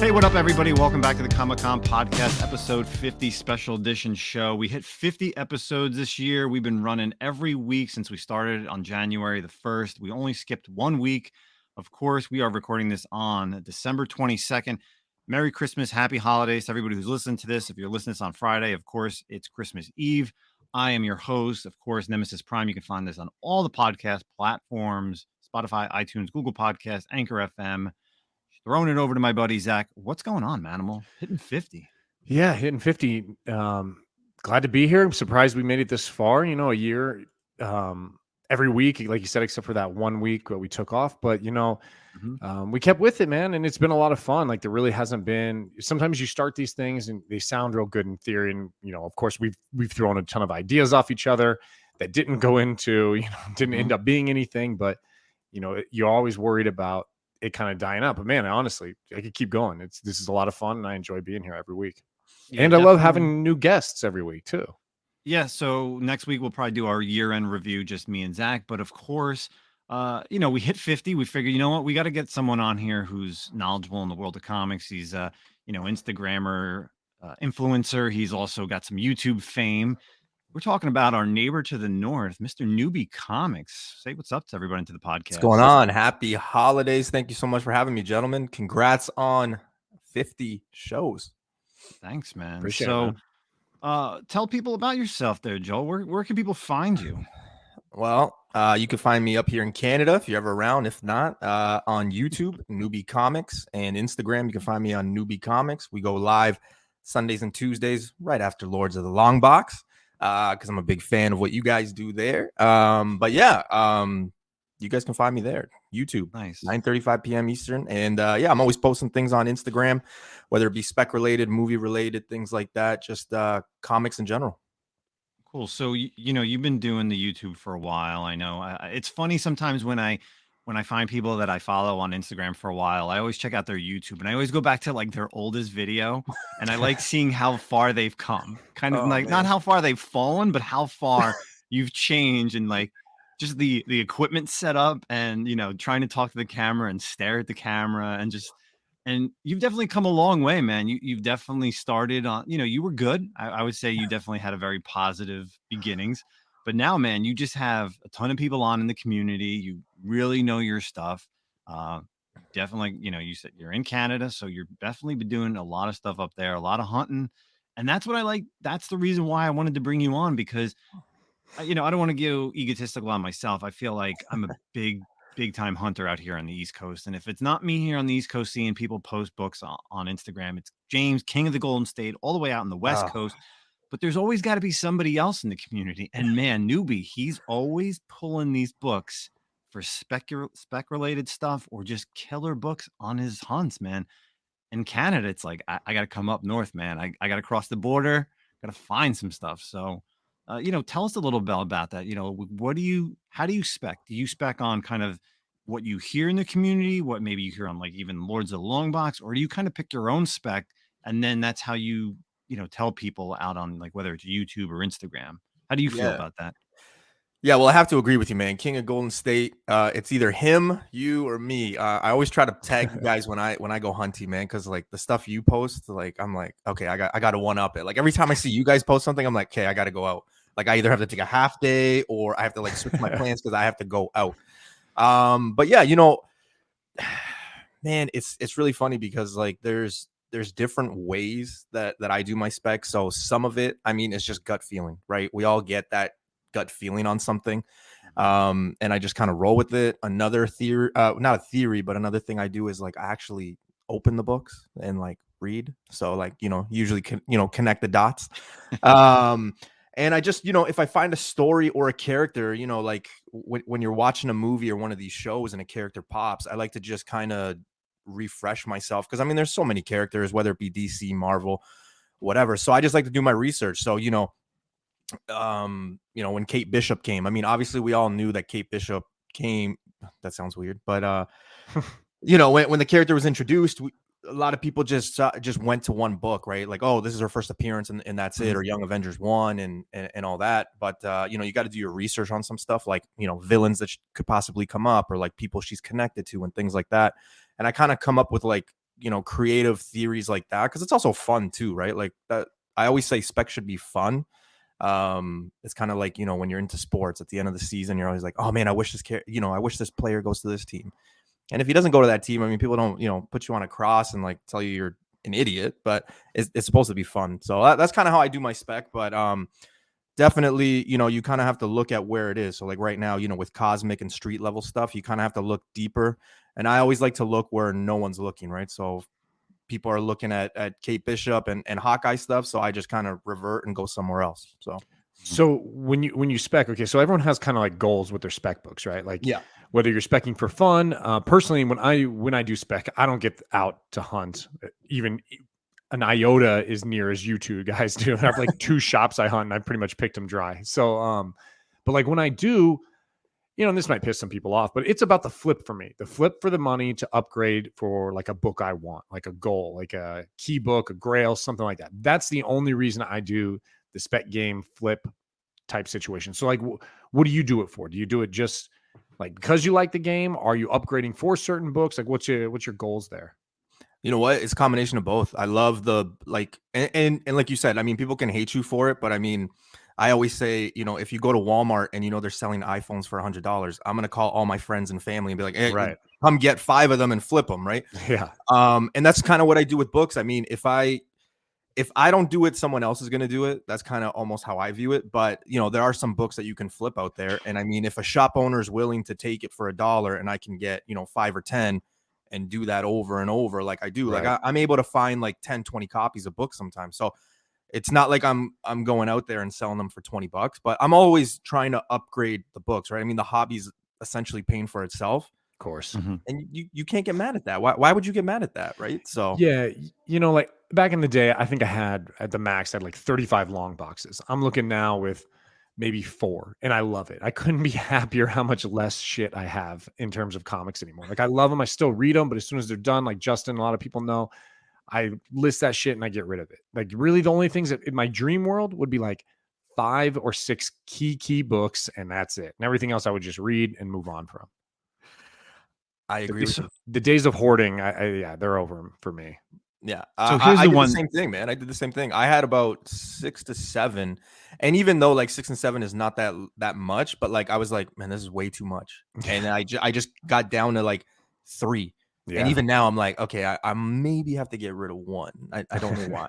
Hey, what up, everybody? Welcome back to the Comiccom podcast, episode 50, special edition show. We hit 50 episodes this year. We've been running every week since we started on January the 1st. We only skipped 1 week. Of course, we are recording this on December 22nd. Merry Christmas, happy holidays to everybody who's listening to this. If you're listening to this on Friday, of course, it's Christmas Eve. I am your host, of course, Nemesis Prime. You can find this on all the podcast platforms, Spotify, iTunes, Google Podcasts, Anchor FM. Throwing it over to my buddy, Zach. What's going on, Manimal? Hitting 50. Yeah, hitting 50. Glad to be here. I'm surprised we made it this far, a year every week, like you said, except for that 1 week that we took off. But, we kept with it, man. And it's been a lot of fun. Like there really hasn't been. Sometimes you start these things and they sound real good in theory. And, of course, we've thrown a ton of ideas off each other that didn't go into, didn't end up being anything. But, you're always worried about it kind of dying up. But man, honestly, I could keep going. This is a lot of fun and I enjoy being here every week. Yeah, and definitely. I love having new guests every week too. Yeah. So next week we'll probably do our year-end review, just me and Zach. But of course, we hit 50. We figured, we got to get someone on here who's knowledgeable in the world of comics. He's Instagrammer, influencer. He's also got some YouTube fame. We're talking about our neighbor to the north, Mr. Newbie Comics. Say what's up to everybody into the podcast. What's going on? Happy holidays. Thank you so much for having me, gentlemen. Congrats on 50 shows. Thanks, man. Appreciate it, man. Tell people about yourself there, Joel. Where can people find you? Well, you can find me up here in Canada if you're ever around. If not, on YouTube, Newbie Comics, and Instagram, you can find me on Newbie Comics. We go live Sundays and Tuesdays right after Lords of the Long Box. Because I'm a big fan of what you guys do there. But yeah, you guys can find me there. YouTube, nice. 9:35 p.m. Eastern. And I'm always posting things on Instagram, whether it be spec related, movie related, things like that, just comics in general. Cool. So, you've been doing the YouTube for a while. I know it's funny sometimes when I find people that I follow on Instagram for a while, I always check out their YouTube and I always go back to like their oldest video and I like seeing how far they've come, kind of not how far they've fallen, but how far you've changed and like just the equipment set up and, trying to talk to the camera and stare at the camera and you've definitely come a long way, man. You've definitely started on, you were good. I would say you definitely had a very positive beginnings. But now, man, you just have a ton of people on in the community. You really know your stuff. Definitely, you said you're in Canada, so you're definitely been doing a lot of stuff up there, a lot of hunting. And that's what I like. That's the reason why I wanted to bring you on because, I don't want to get egotistical on myself. I feel like I'm a big time hunter out here on the East Coast. And if it's not me here on the East Coast seeing people post books on Instagram, it's James, King of the Golden State, all the way out on the West Coast. But there's always got to be somebody else in the community. And man, Newbie, he's always pulling these books for spec related stuff or just killer books on his hunts, man. In Canada, it's like, I got to come up north, man. I got to cross the border, got to find some stuff. So, tell us a little bit about that. How do you spec? Do you spec on kind of what you hear in the community? What maybe you hear on like even Lords of the Long Box, or do you kind of pick your own spec and then that's how you tell people out on like whether it's YouTube or Instagram? How do you feel about that? Yeah, well, I have to agree with you, man. King of Golden State. It's either him, you, or me. I always try to tag you guys when I go hunting, man, because like the stuff you post, like I'm like, okay, I got to one up it. Like every time I see you guys post something, I'm like, okay, I got to go out. Like I either have to take a half day or I have to like switch my plans because I have to go out. But yeah, man, it's really funny because like there's different ways that I do my specs. So some of it, I mean, it's just gut feeling, right? We all get that gut feeling on something. And I just kind of roll with it. Another theory, not a theory, but another thing I do is like, I actually open the books and like read. So like, usually connect the dots. And I just, if I find a story or a character, like when you're watching a movie or one of these shows and a character pops, I like to just kind of refresh myself. Cause I mean, there's so many characters, whether it be DC, Marvel, whatever. So I just like to do my research. So, when Kate Bishop came, I mean, obviously we all knew that Kate Bishop came. That sounds weird, but, when the character was introduced, a lot of people just went to one book, right? Like, oh, this is her first appearance and that's it, or Young Avengers 1 and all that. But, you got to do your research on some stuff like, villains that could possibly come up or like people she's connected to and things like that. And I kind of come up with like creative theories like that, because it's also fun too, right? Like that, I always say Spec should be fun. It's kind of like, when you're into sports at the end of the season, you're always like, oh man, I wish I wish this player goes to this team. And if he doesn't go to that team, I mean, people don't, put you on a cross and like tell you you're an idiot, but it's supposed to be fun. So that's kind of how I do my Spec. But definitely, you kind of have to look at where it is. So like right now, with cosmic and street level stuff, you kind of have to look deeper. And I always like to look where no one's looking, right? So people are looking at Kate Bishop and Hawkeye stuff. So I just kind of revert and go somewhere else. So when you spec, okay, so everyone has kind of like goals with their spec books, right? Like, yeah. Whether you're specking for fun, personally, when I do spec, I don't get out to hunt even an iota as near as you two guys do. I have like 2 shops I hunt, and I pretty much picked them dry. So, but like when I do, and this might piss some people off, but it's about the flip for me, the flip for the money to upgrade for like a book I want, like a goal, like a key book, a grail, something like that. That's the only reason I do the spec game flip type situation. So like, what do you do it for? Do you do it just like because you like the game? Are you upgrading for certain books? Like what's your goals there? You know what? It's a combination of both. I love the like, and like you said, I mean, people can hate you for it, but I mean, I always say, if you go to Walmart and they're selling iPhones for $100, I'm gonna call all my friends and family and be like, hey, right, come get 5 of them and flip them, right? Yeah. And that's kind of what I do with books. I mean, if I don't do it, someone else is gonna do it. That's kind of almost how I view it. But there are some books that you can flip out there, and I mean, if a shop owner is willing to take it for $1 and I can get 5 or 10 and do that over and over like I do, right. like I'm able to find like 10, 20 copies of books sometimes. So it's not like I'm going out there and selling them for $20, but I'm always trying to upgrade the books, right? I mean, the hobby's essentially paying for itself, of course. and you can't get mad at that. Why would you get mad at that, right? So yeah, like back in the day, I think I had at the max, I had like 35 long boxes. I'm looking now with maybe 4, and I love it. I couldn't be happier how much less shit I have in terms of comics anymore. Like I love them, I still read them, but as soon as they're done, like Justin, a lot of people know, I list that shit and I get rid of it. Like really the only things that in my dream world would be like 5 or 6 key books, and that's it. And everything else I would just read and move on from. I agree with you. The days of hoarding, yeah, they're over for me. Yeah. So here's I the did one. the same thing, man. I did the same thing. I had about 6 to 7. And even though like 6 and 7 is not that much, but like I was like, man, this is way too much. And I just got down to like 3. Yeah. And even now I'm like, okay, I maybe have to get rid of 1. I don't know why.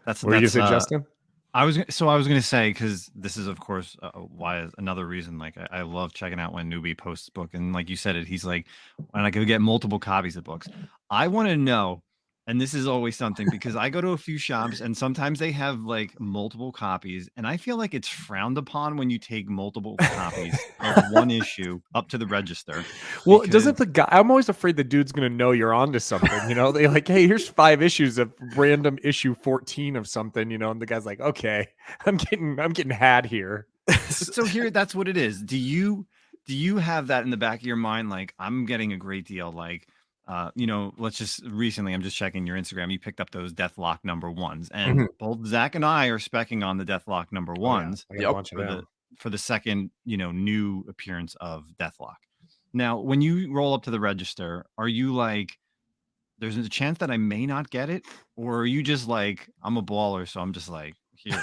What were you gonna say, Justin? I was going to say, because this is, of course, why another reason. Like, I love checking out when Newbie posts book, and like you said it, he's like, when I go get multiple copies of books, I want to know, and this is always something because I go to a few shops, and sometimes they have like multiple copies, and I feel like it's frowned upon when you take multiple copies of one issue up to the register. Well, doesn't the guy? I'm always afraid the dude's gonna know you're onto something. They like, hey, here's 5 issues of random issue 14 of something. And the guy's like, okay, I'm getting had here. So here, that's what it is. Do you have that in the back of your mind? Like, I'm getting a great deal. Like, let's just recently, I'm just checking your Instagram. You picked up those Deathlock number 1s, and both Zach and I are specking on the Deathlock number 1s. I got a bunch of them. For the second, new appearance of Deathlock. Now, when you roll up to the register, are you like, there's a chance that I may not get it? Or are you just like, I'm a baller, so I'm just like, here's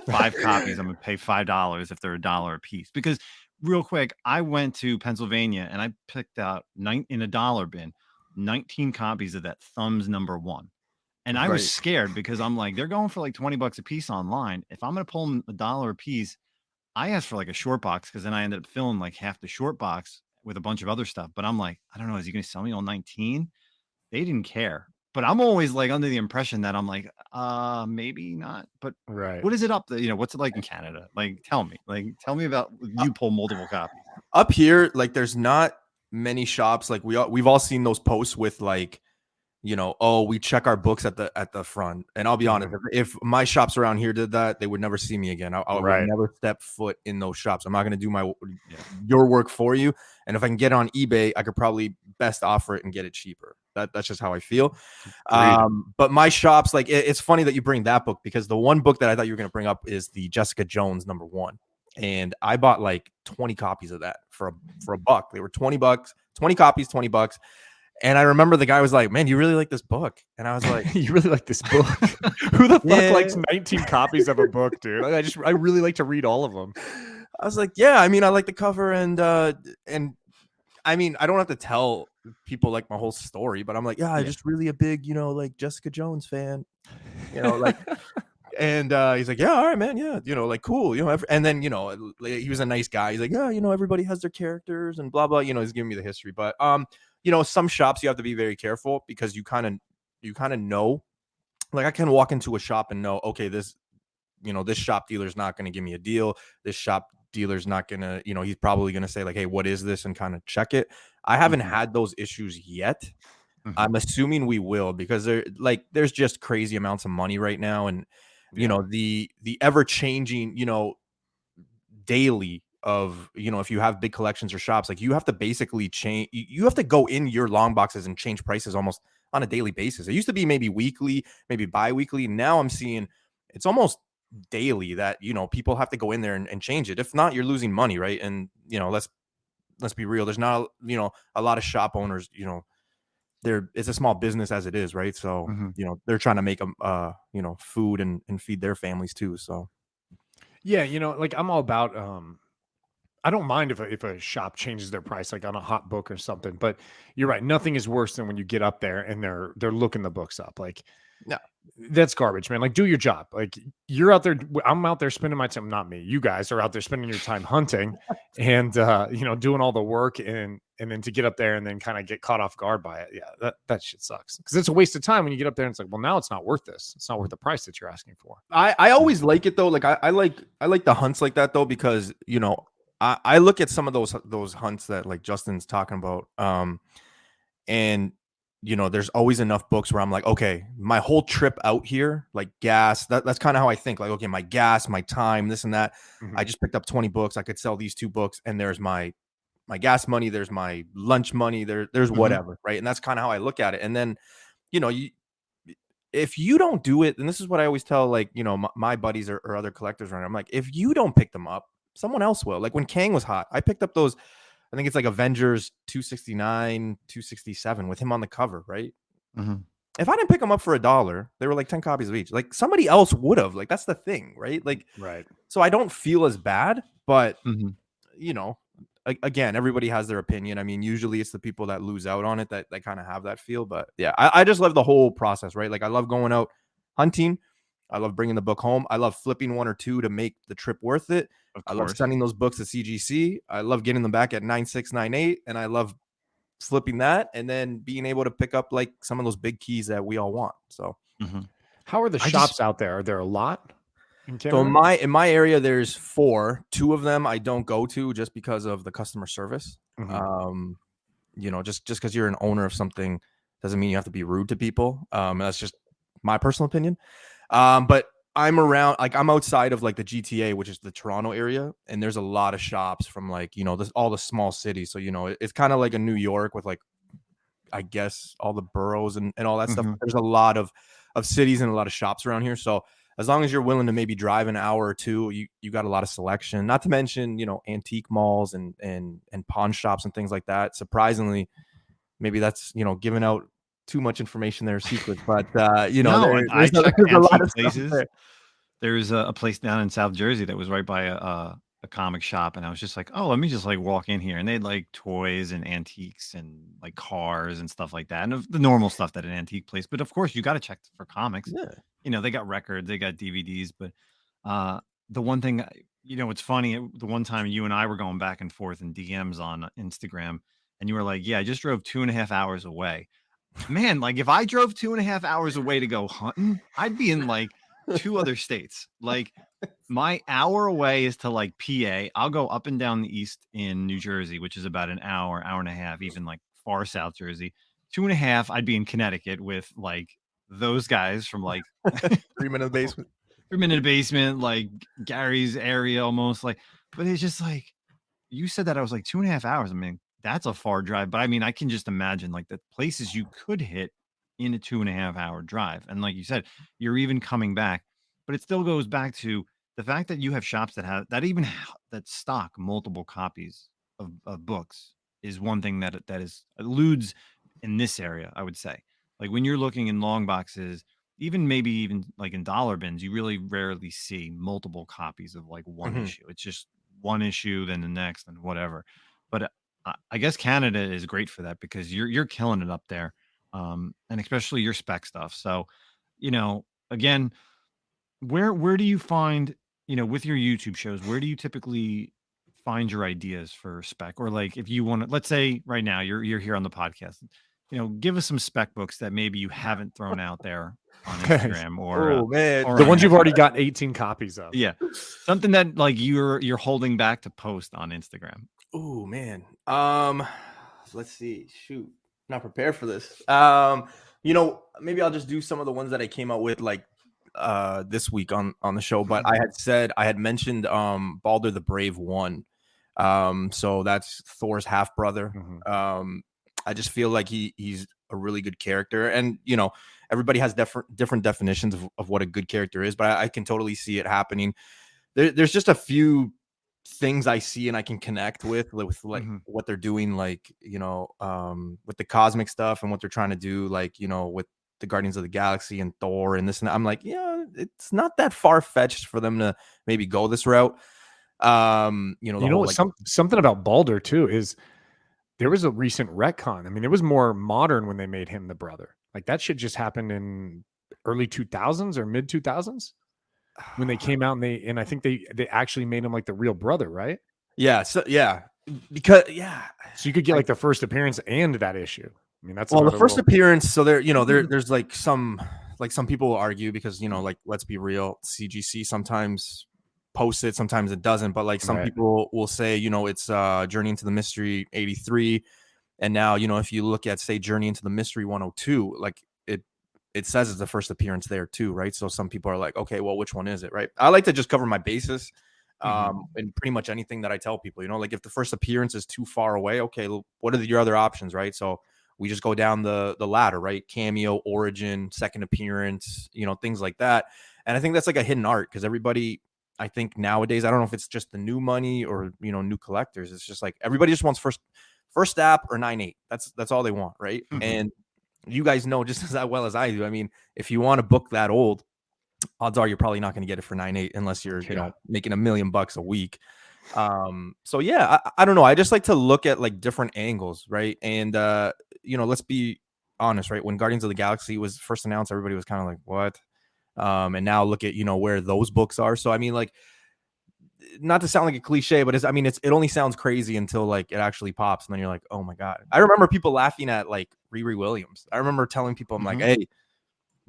5 copies. I'm going to pay $5 if they're $1 a piece. Because real quick, I went to Pennsylvania and I picked out in a dollar bin 19 copies of that Thumbs number 1. And I was scared because I'm like, they're going for like $20 a piece online. If I'm going to pull them $1 a piece, I asked for like a short box because then I ended up filling like half the short box with a bunch of other stuff. But I'm like, I don't know, is he going to sell me all 19? They didn't care. But I'm always like under the impression that I'm like, maybe not. But what is it up to? What's it like in Canada? Like, tell me about you pull multiple copies. Up here, like there's not many shops. Like we've all seen those posts with like, oh, we check our books at the front. And I'll be honest, if my shops around here did that, they would never see me again. I would never step foot in those shops. I'm not going to do your work for you. And if I can get it on eBay, I could probably best offer it and get it cheaper. That's just how I feel. But my shops, like it's funny that you bring that book, because the one book that I thought you were going to bring up is the Jessica Jones number 1. And I bought like 20 copies of that for $1. They were $20, 20 copies, $20. And I remember the guy was like, "Man, you really like this book?" And I was like, "You really like this book? Who the fuck Yeah. likes 19 copies of a book, dude? Like, I really like to read all of them." I was like, "Yeah, I mean, I like the cover, and I mean, I don't have to tell people like my whole story, but I'm like, yeah, I'm just really a big, like Jessica Jones fan, like." And he's like, "Yeah, all right, man, yeah, like cool, and then he was a nice guy. He's like, yeah, everybody has their characters and blah blah. He's giving me the history, but some shops you have to be very careful because you kind of know, like I can walk into a shop and know, okay, this shop dealer's not going to give me a deal. This shop dealer's not going to, he's probably going to say like, hey, what is this, and kind of check it. I haven't had those issues yet. I'm assuming we will because there's just crazy amounts of money right now, and the ever changing, daily of, if you have big collections or shops, like you have to basically change, you have to go in your long boxes and change prices almost on a daily basis. It used to be maybe weekly, maybe bi-weekly. Now I'm seeing it's almost daily that, people have to go in there and change it. If not, you're losing money. Right. And, let's be real. There's not, a lot of shop owners, it's a small business as it is, right? So they're trying to make them food and feed their families too. So yeah, like I'm all about I don't mind if a shop changes their price like on a hot book or something, but you're right, nothing is worse than when you get up there and they're looking the books up. Like, no, that's garbage, man. Like, do your job. Like, you're out there, I'm out there spending my time, not me, you guys are out there spending your time hunting and doing all the work, and then to get up there and then kind of get caught off guard by it. Yeah, that shit sucks because it's a waste of time when you get up there and it's like, well, now it's not worth this. It's not worth the price that you're asking for. I always like it though. Like I like the hunts like that though, because I look at some of those hunts that like Justin's talking about, and there's always enough books where I'm like, okay, my whole trip out here, like gas, that's kind of how I think. Like, okay, my gas, my time, this and that. I just picked up 20 books. I could sell these 2 books, and there's my gas money, there's my lunch money, there's whatever, right? And that's kind of how I look at it. And then, if you don't do it, and this is what I always tell, like, my buddies or other collectors around, I'm like, if you don't pick them up, someone else will. Like when Kang was hot, I picked up those, I think it's like Avengers 269, 267 with him on the cover, right? If I didn't pick them up for $1, they were like 10 copies of each. Like somebody else would have. Like that's the thing, right? Like, right. So I don't feel as bad, but again, everybody has their opinion. I mean, usually it's the people that lose out on it that kind of have that feel. But yeah, I just love the whole process, right? Like I love going out hunting. I love bringing the book home. I love flipping 1 or 2 to make the trip worth it. I love sending those books to CGC. I love getting them back at 9698, and I love flipping that and then being able to pick up like some of those big keys that we all want. So how are the shops out there? Are there a lot? So in my area, there's 4. 2 of them I don't go to just because of the customer service. Just because you're an owner of something doesn't mean you have to be rude to people. That's just my personal opinion. But I'm around, like I'm outside of like the GTA, which is the Toronto area, and there's a lot of shops from like all the small cities. So it's kind of like a New York with like, I guess, all the boroughs and all that stuff. There's a lot of cities and a lot of shops around here. So as long as you're willing to maybe drive an hour or 2, you got a lot of selection. Not to mention, antique malls and pawn shops and things like that. Surprisingly, maybe that's giving out too much information there, secret, but no, I checked there's a lot of places. there. There's a place down in South Jersey that was right by a comic shop, and I was just like, oh, let me just like walk in here, and they had like toys and antiques and like cars and stuff like that, and the normal stuff that an antique place. But of course, you got to check for comics. Yeah. They got records, they got DVDs, but the one thing, it's funny. The one time you and I were going back and forth in DMs on Instagram, and you were like, yeah, I just drove 2.5 hours away. Man, like if I drove 2.5 hours away to go hunting, I'd be in like 2 other states. Like my hour away is to like PA. I'll go up and down the east in New Jersey, which is about an hour and a half, even like far South Jersey. 2.5, I'd be in Connecticut with like those guys from like 3 minute basement. 3 minute basement, like Gary's area almost like, but it's just like you said that I was like 2.5 hours. I mean, that's a far drive, but I mean, I can just imagine like the places you could hit in a 2.5 hour drive. And like you said, you're even coming back, but it still goes back to the fact that you have shops that have that stock multiple copies of books is one thing that eludes in this area, I would say. Like when you're looking in long boxes, maybe even like in dollar bins, you really rarely see multiple copies of like one Mhm. issue. It's just one issue, then the next, and whatever. But I guess Canada is great for that because you're killing it up there, and especially your spec stuff. So, again, where do you find, with your YouTube shows, where do you typically find your ideas for spec? Or like if you want to, let's say right now you're here on the podcast, give us some spec books that maybe you haven't thrown out there on Instagram Oh man, the on ones you've already got 18 copies of. yeah, something that like you're holding back to post on Instagram. Oh man. Let's see. Shoot. Not prepared for this. Maybe I'll just do some of the ones that I came out with like this week on the show. But I had mentioned Balder the Brave 1. So that's Thor's half brother. I just feel like he's a really good character. And everybody has different definitions of what a good character is, but I can totally see it happening. There's just a few things I see and I can connect with like what they're doing, like with the cosmic stuff and what they're trying to do, like with the Guardians of the Galaxy and Thor and this and that. I'm like, yeah, it's not that far fetched for them to maybe go this route. Something about Balder too is there was a recent retcon. I mean, it was more modern when they made him the brother. Like that shit just happened in early 2000s or mid 2000s. When they came out and I think they actually made him like the real brother, right? Yeah. So because so you could get like the first appearance and that issue. I mean, that's the first appearance. So there's like some people will argue because like let's be real, CGC sometimes posts it, sometimes it doesn't. But like some people will say it's Journey into the Mystery 83, and now if you look at say Journey into the Mystery 102, like it says it's the first appearance there too, right? So some people are like, okay, well, which one is it, right? I like to just cover my bases, and pretty much anything that I tell people, like if the first appearance is too far away, okay, what are your other options, right? So we just go down the ladder, right? Cameo, origin, second appearance, things like that. And I think that's like a hidden art because everybody, I think nowadays, I don't know if it's just the new money or new collectors. It's just like everybody just wants first app or 9.8. That's all they want, right? And you guys know just as well as I do. I mean, if you want a book that old, odds are you're probably not going to get it for 9.8 unless you're making $1 million a week. So yeah, I don't know. I just like to look at like different angles, right? And let's be honest, right? When Guardians of the Galaxy was first announced, everybody was kind of like, what? And now look at where those books are. So I mean, like, not to sound like a cliche, but it only sounds crazy until like it actually pops, and then you're like, oh my god. I remember people laughing at like Riri Williams. I remember telling people, I'm like, hey,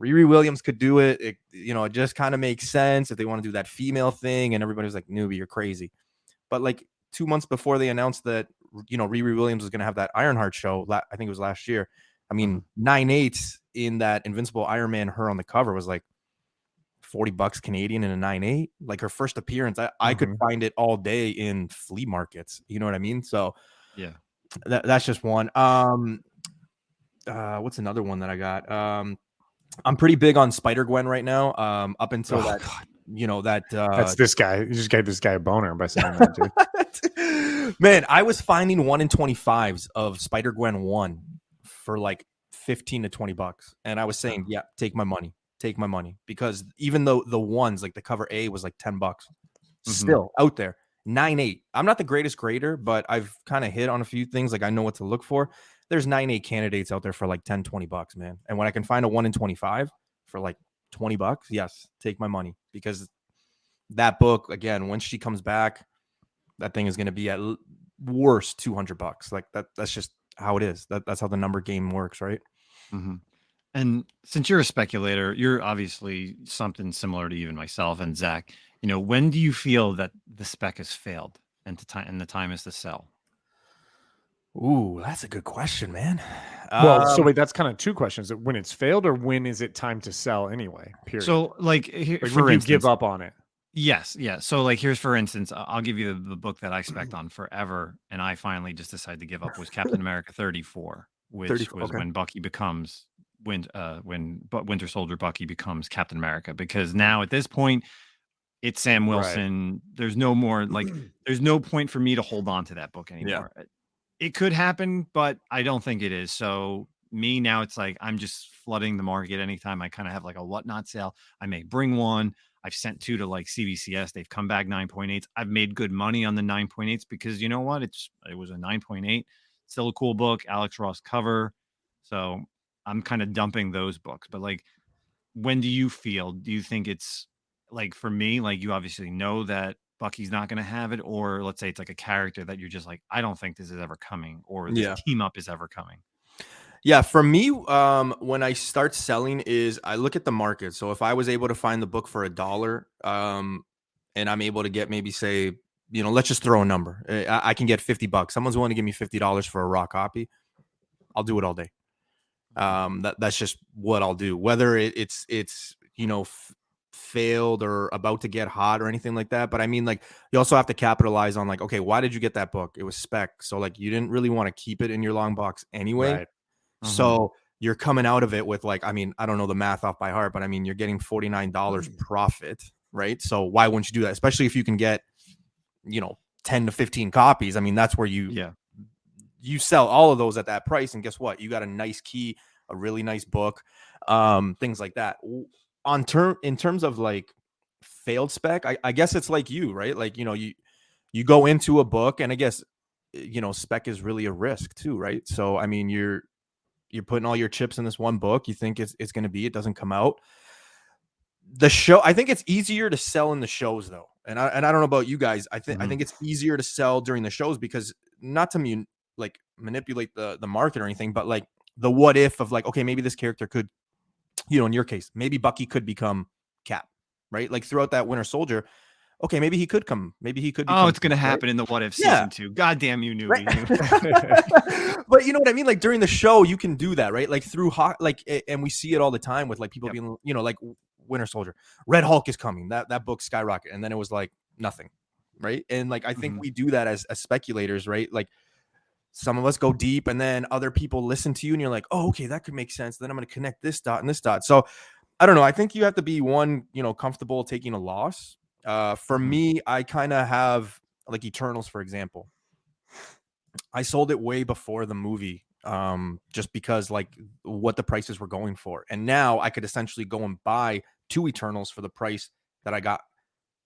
Riri Williams could do it. It just kind of makes sense if they want to do that female thing, and everybody was like, Newbie, you're crazy. But like 2 months before they announced that Riri Williams was going to have that Ironheart show, I think it was last year. I mean, 9.8 in that Invincible Iron Man, her on the cover was like $40 Canadian in a 9.8. Like her first appearance, I could find it all day in flea markets. You know what I mean? So yeah, that's just one. What's another one that I got? I'm pretty big on Spider-Gwen right now. Up until that's this guy. You just gave this guy a boner by saying that, dude. Man, I was finding 1 in 25s of Spider-Gwen 1 for like $15 to $20, and I was saying, yeah, take my money, because even though the ones like the cover A was like $10, still out there. 9.8. I'm not the greatest grader, but I've kind of hit on a few things. Like I know what to look for. There's 9.8 candidates out there for like $10-$20, man. And when I can find a 1 in 25 for like $20, yes, take my money, because that book, again, when she comes back, that thing is going to be at worst $200. Like that's just how it is. That's how the number game works, right? And since you're a speculator, you're obviously something similar to even myself and Zach. When do you feel that the spec has failed and the time is to sell? Ooh, that's a good question, man. Well, so wait, that's kind of two questions. When it's failed, or when is it time to sell anyway? Period. So like for when you give up on it. Yes. Yeah. So like, here's, for instance, I'll give you the book that I spec'd on forever, and I finally just decided to give up, was Captain America 34, which was when Bucky becomes Winter Soldier Bucky becomes Captain America, because now at this point it's Sam Wilson. Right. There's no more there's no point for me to hold on to that book anymore. Yeah. It could happen, but I don't think it is. So me now, it's like I'm just flooding the market anytime I kind of have like a whatnot sale. I may bring one. I've sent two to like CBCS. They've come back 9.8s. I've made good money on the 9.8s because you know what? It was a 9.8. Still a cool book. Alex Ross cover. So I'm kind of dumping those books. But like, when do you feel? Do you think it's like, for me, like, you obviously know that Bucky's not going to have it, or let's say it's like a character that you're just like, I don't think this is ever coming, or this Yeah. team up is ever coming. Yeah, for me, when I start selling is I look at the market. So if I was able to find the book for $1, and I'm able to get maybe say, let's just throw a number. I can get $50. Someone's willing to give me $50 for a raw copy. I'll do it all day. That's just what I'll do. Whether it's failed or about to get hot or anything like that. But I mean, like, you also have to capitalize on like, okay, why did you get that book? It was Spec. So like, you didn't really want to keep it in your long box anyway. Right. So you're coming out of it with like, I mean, I don't know the math off by heart, but I mean, you're getting $49 profit, right? So why wouldn't you do that? Especially if you can get, 10 to 15 copies. I mean, that's where you sell all of those at that price. And guess what? You got a nice key, a really nice book, things like that. In terms of like failed Spec, I guess it's like you, right? Like, you go into a book, and I guess, Spec is really a risk too, right? So, I mean, you're putting all your chips in this one book. You think it's going to be, it doesn't come out. The show, I think it's easier to sell in the shows though. And I don't know about you guys. I think it's easier to sell during the shows because not to manipulate the market or anything, but like the what if of like, okay, maybe this character could, in your case, maybe Bucky could become Cap, right? Like throughout that Winter Soldier, okay, maybe he could come. Maybe he could. Oh, it's going to happen in the What If season 2. God damn you, Newbie. Right? But you know what I mean? Like during the show, you can do that, right? Like through and we see it all the time with like people being, like Winter Soldier, Red Hulk is coming. That book skyrocket, and then it was like nothing, right? And like I think we do that as speculators, right? Like some of us go deep, and then other people listen to you, and you're like, oh, okay, that could make sense. Then I'm going to connect this dot and this dot. So I don't know. I think you have to be comfortable taking a loss. For me, I kind of have like Eternals, for example. I sold it way before the movie, just because like what the prices were going for. And now I could essentially go and buy 2 Eternals for the price that I got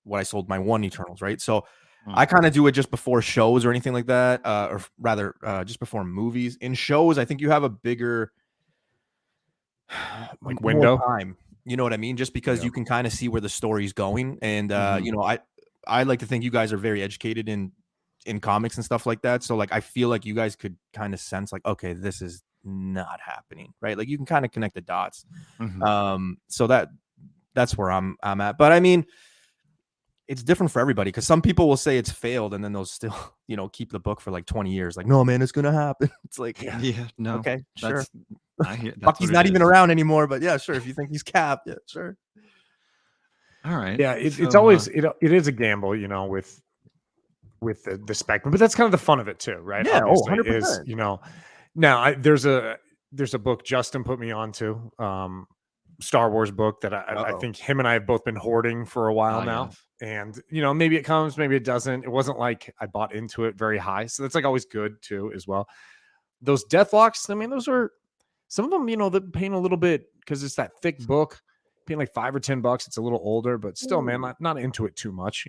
what I sold my 1 Eternals, right? So I kind of do it just before shows or anything like that, or rather just before movies. In shows, I think you have a bigger like window time. You know what I mean? Just because you can kind of see where the story's going. And, I like to think you guys are very educated in comics and stuff like that. So like, I feel like you guys could kind of sense like, okay, this is not happening, right? Like you can kind of connect the dots. So that's where I'm at. But I mean, it's different for everybody because some people will say it's failed and then they'll still, keep the book for like 20 years. Like, no, man, it's going to happen. It's like, no. Okay, sure. Bucky's not even around anymore, but yeah, sure. If you think he's Cap, yeah, sure. All right. Yeah, it's always it is a gamble, with the Spec, but that's kind of the fun of it too, right? Yeah, obviously, 100%. Now there's a book Justin put me onto, Star Wars book that I think him and I have both been hoarding for a while now. Yes. And maybe it comes, maybe it doesn't. It wasn't like I bought into it very high, so that's like always good too as well. Those Deathlocks, I mean, those are some of them, they're paying a little bit because it's that thick book, paying like $5 or $10. It's a little older, but still, man, not into it too much,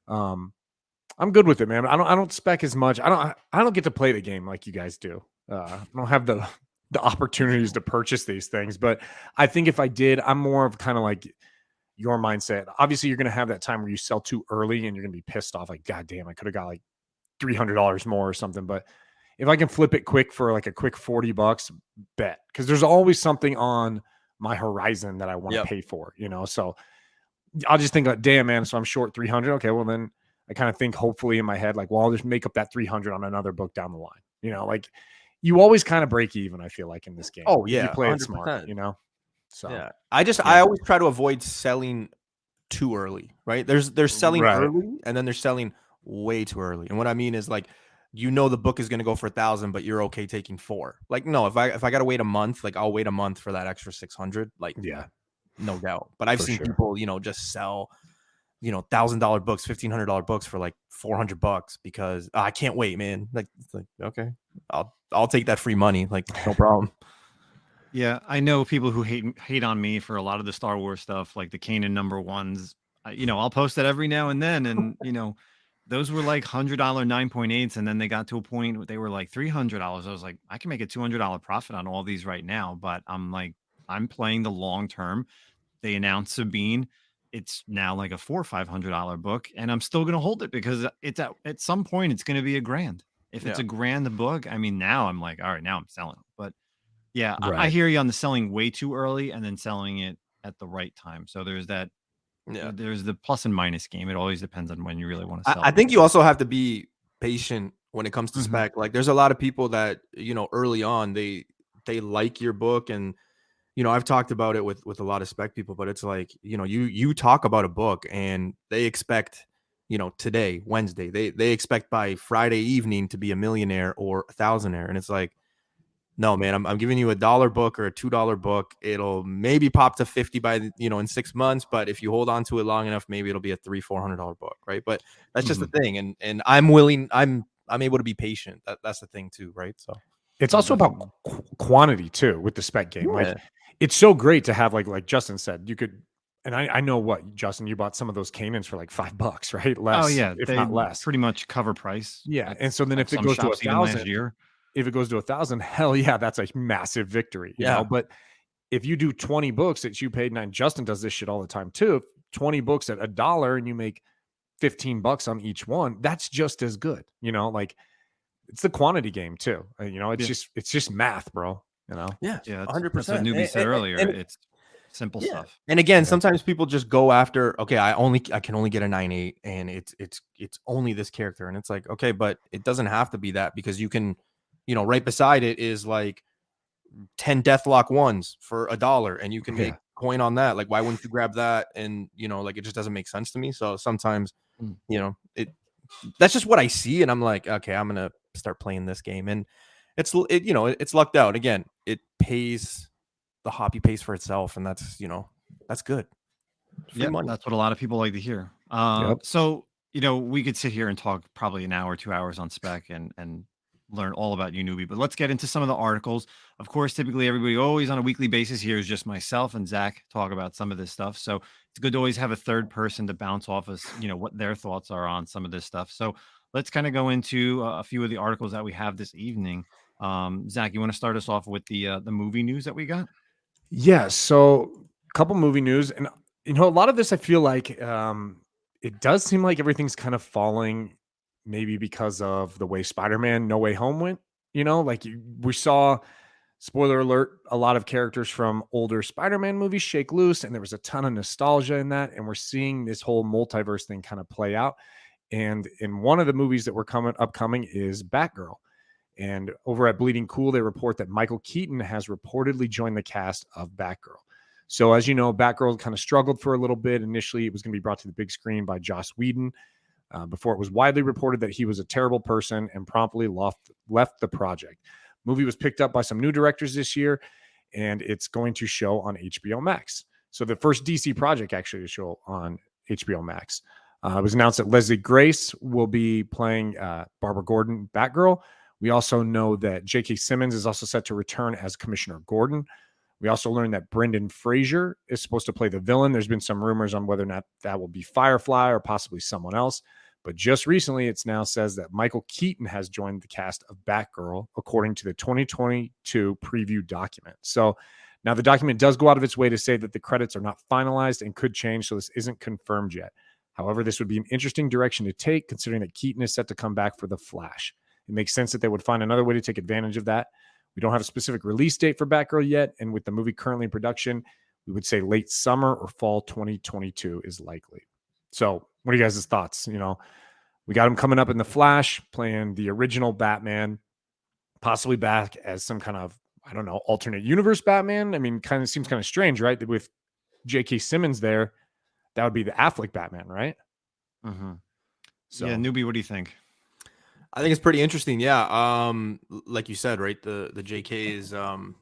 I'm good with it, man. I don't spec as much. I don't get to play the game like you guys do. I don't have the opportunities to purchase these things, but I think if I did, I'm more of kind of like your mindset. Obviously, you're going to have that time where you sell too early and you're going to be pissed off. Like, God damn, I could have got like $300 more or something. But if I can flip it quick for like a quick $40, bet. Because there's always something on my horizon that I want to pay for, So I'll just think like, damn, man, so I'm short 300. Okay, well then I kind of think hopefully in my head, like, well, I'll just make up that 300 on another book down the line. Like you always kind of break even, I feel like, in this game. Oh, yeah. You play 100%. it smart, So yeah. I always try to avoid selling too early, right? They're selling early and then they're selling way too early. And what I mean is like, the book is going to go for 1,000, but you're okay taking 4. Like, no, if I got to wait a month, like I'll wait a month for that extra 600. Like, yeah, no doubt. But I've seen people, just sell, $1,000 books, $1,500 books for like $400 because I can't wait, man. Like, it's like, okay, I'll take that free money. Like, no problem. Yeah, I know people who hate on me for a lot of the Star Wars stuff, like the Kanan #1s. I'll post that every now and then, and those were like $100 9.8s, and then they got to a point where they were like $300. I was like, I can make a $200 profit on all these right now, but I'm playing the long term. They announced Sabine. It's now like a $400 or $500 book, and I'm still gonna hold it because it's at some point it's gonna be $1,000. If it's Yeah. $1,000 book, I mean, now I'm like, all right, now I'm selling it. But yeah, I Right. hear you on the selling way too early and then selling it at the right time. So there's that. Yeah. There's the plus and minus game. It always depends on when you really want to sell. I think you also have to be patient when it comes to Mhm. spec. Like, there's a lot of people that, early on, they like your book, and I've talked about it with a lot of spec people, but it's like, you talk about a book and they expect, today, Wednesday, they expect by Friday evening to be a millionaire or a thousandaire. And it's like, no, man, I'm giving you $1 book or a $2 book. It'll maybe pop to 50 by in 6 months, but if you hold on to it long enough, maybe it'll be a $300-400 book, right? But that's just the thing, and I'm able to be patient. That's the thing too, right? So It's also about quantity too with the spec game. yeah. Like, it's so great to have like Justin said, you could, and I know what, Justin, you bought some of those Canons for like $5, right? Less, Oh yeah, if they not less. pretty much cover price. Yeah, That's and so then at if it some goes to shops even last 1,000, year. if it goes to 1,000, hell yeah, that's a massive victory, you know. But if you do 20 books that you paid, and Justin does this shit all the time too. 20 books at $1 and you make $15 on each one, that's just as good, like. It's the quantity game too. It's just math, bro. Yeah, Yeah, 100%. that's what Newbie said earlier. It's simple stuff. And again, sometimes people just go after, okay, I can only get a 9.8 and it's only this character. And it's like, okay, but it doesn't have to be that, because you can, right beside it is like 10 Deathlock 1s for $1 and you can make coin on that. Like, why wouldn't you grab that? And like, it just doesn't make sense to me. So sometimes, that's just what I see. And I'm like, okay, I'm going to start playing this game. And it's lucked out. Again, it pays, the hobby pays for itself, and that's that's good. Yeah, Money. that's what a lot of people like to hear. So we could sit here and talk probably an hour, 2 hours on spec and learn all about you, Newbie. But let's get into some of the articles. Of course, typically everybody always on a weekly basis here is just myself and Zach talk about some of this stuff. So it's good to always have a third person to bounce off us, what their thoughts are on some of this stuff. So let's kind of go into a few of the articles that we have this evening. Zach, you want to start us off with the movie news that we got? Yeah. So a couple movie news, and a lot of this, I feel like it does seem like everything's kind of falling, maybe because of the way Spider-Man No Way Home went. We saw, spoiler alert, a lot of characters from older Spider-Man movies shake loose, and there was a ton of nostalgia in that. And we're seeing this whole multiverse thing kind of play out. And in one of the movies that were upcoming is Batgirl. And over at Bleeding Cool, they report that Michael Keaton has reportedly joined the cast of Batgirl. So as you know, Batgirl kind of struggled for a little bit. Initially, it was going to be brought to the big screen by Joss Whedon before it was widely reported that he was a terrible person and promptly left the project. Movie was picked up by some new directors this year, and it's going to show on HBO Max. So the first DC project actually to show on HBO Max. It was announced that Leslie Grace will be playing Barbara Gordon, Batgirl. We also know that J.K. Simmons is also set to return as Commissioner Gordon. We also learned that Brendan Fraser is supposed to play the villain. There's been some rumors on whether or not that will be Firefly or possibly someone else. But just recently, it's now says that Michael Keaton has joined the cast of Batgirl, according to the 2022 preview document. So now the document does go out of its way to say that the credits are not finalized and could change, so this isn't confirmed yet. However, this would be an interesting direction to take, considering that Keaton is set to come back for The Flash. It makes sense that they would find another way to take advantage of that. We don't have a specific release date for Batgirl yet, and with the movie currently in production, we would say late summer or fall 2022 is likely. So what are you guys' thoughts? We got him coming up in The Flash, playing the original Batman, possibly back as some kind of, I don't know, alternate universe Batman. I mean, kind of seems kind of strange, right? That with J.K. Simmons there, that would be the Affleck Batman, right? Mm-hmm. So, yeah, Newbie, what do you think? I think it's pretty interesting. Yeah. Like you said, right. The JK is, in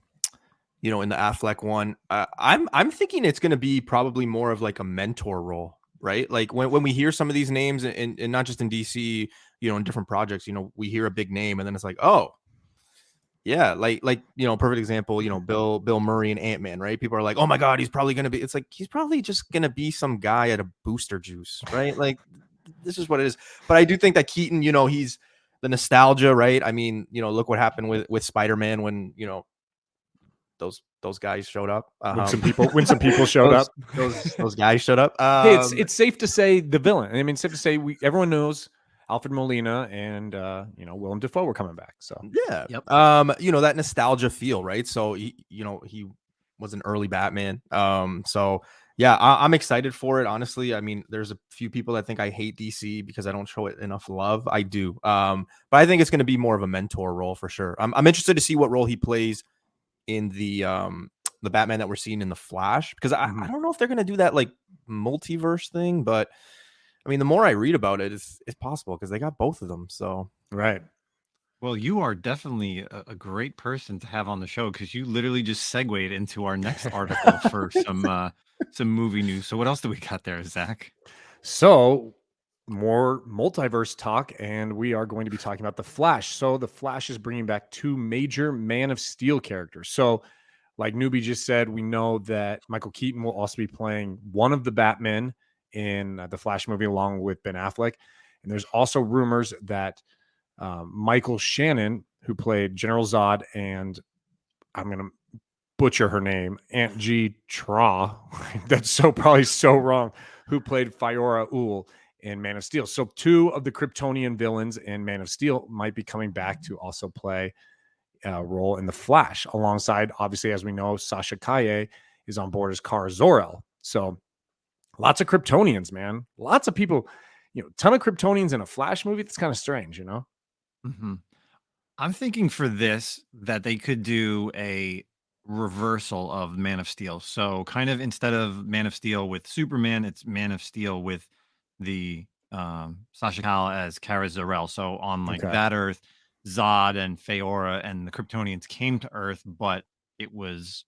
the Affleck one. I'm thinking it's going to be probably more of like a mentor role right? Like when we hear some of these names, and not just in DC, in different projects, we hear a big name, and then it's like, oh, yeah, like perfect example, Bill Murray and Ant-Man, right? People are like, oh my God, he's probably gonna be. It's like he's probably just gonna be some guy at a booster juice, right? Like this is what it is. But I do think that Keaton, he's the nostalgia, right? I mean, look what happened with Spider-Man when those guys showed up. When some people showed up, those guys showed up. Hey, it's safe to say the villain. I mean, it's safe to say everyone knows Alfred Molina and Willem Dafoe were coming back. So yeah, Yep. That nostalgia feel, right? So he was an early Batman. So yeah, I'm excited for it. Honestly, I mean, there's a few people that think I hate DC because I don't show it enough love. I do, but I think it's going to be more of a mentor role for sure. I'm interested to see what role he plays in the Batman that we're seeing in the Flash, because I don't know if they're going to do that like multiverse thing, but I mean, the more I read about it, it's possible because they got both of them. So right. Well, you are definitely a great person to have on the show because you literally just segued into our next article for some movie news. So what else do we got there, Zach? So more multiverse talk, and we are going to be talking about the Flash. So the Flash is bringing back 2 major Man of Steel characters. So like Newbie just said, we know that Michael Keaton will also be playing one of the Batmen in the Flash movie along with Ben Affleck. And there's also rumors that Michael Shannon, who played General Zod, and I'm going to butcher her name, Aunt G. Tra, that's probably so wrong, who played Fiora Ul in Man of Steel. So 2 of the Kryptonian villains in Man of Steel might be coming back to also play role in the Flash, alongside, obviously, as we know, Sasha Kaye is on board as Kara Zor-El. So lots of Kryptonians, man. Lots of people, ton of Kryptonians in a Flash movie. That's kind of strange, Mm-hmm. I'm thinking for this that they could do a reversal of Man of Steel. So kind of instead of Man of Steel with Superman, it's Man of Steel with the Sasha Kal as Kara Zor-El. So on like that Earth, Zod and Feora and the Kryptonians came to Earth, but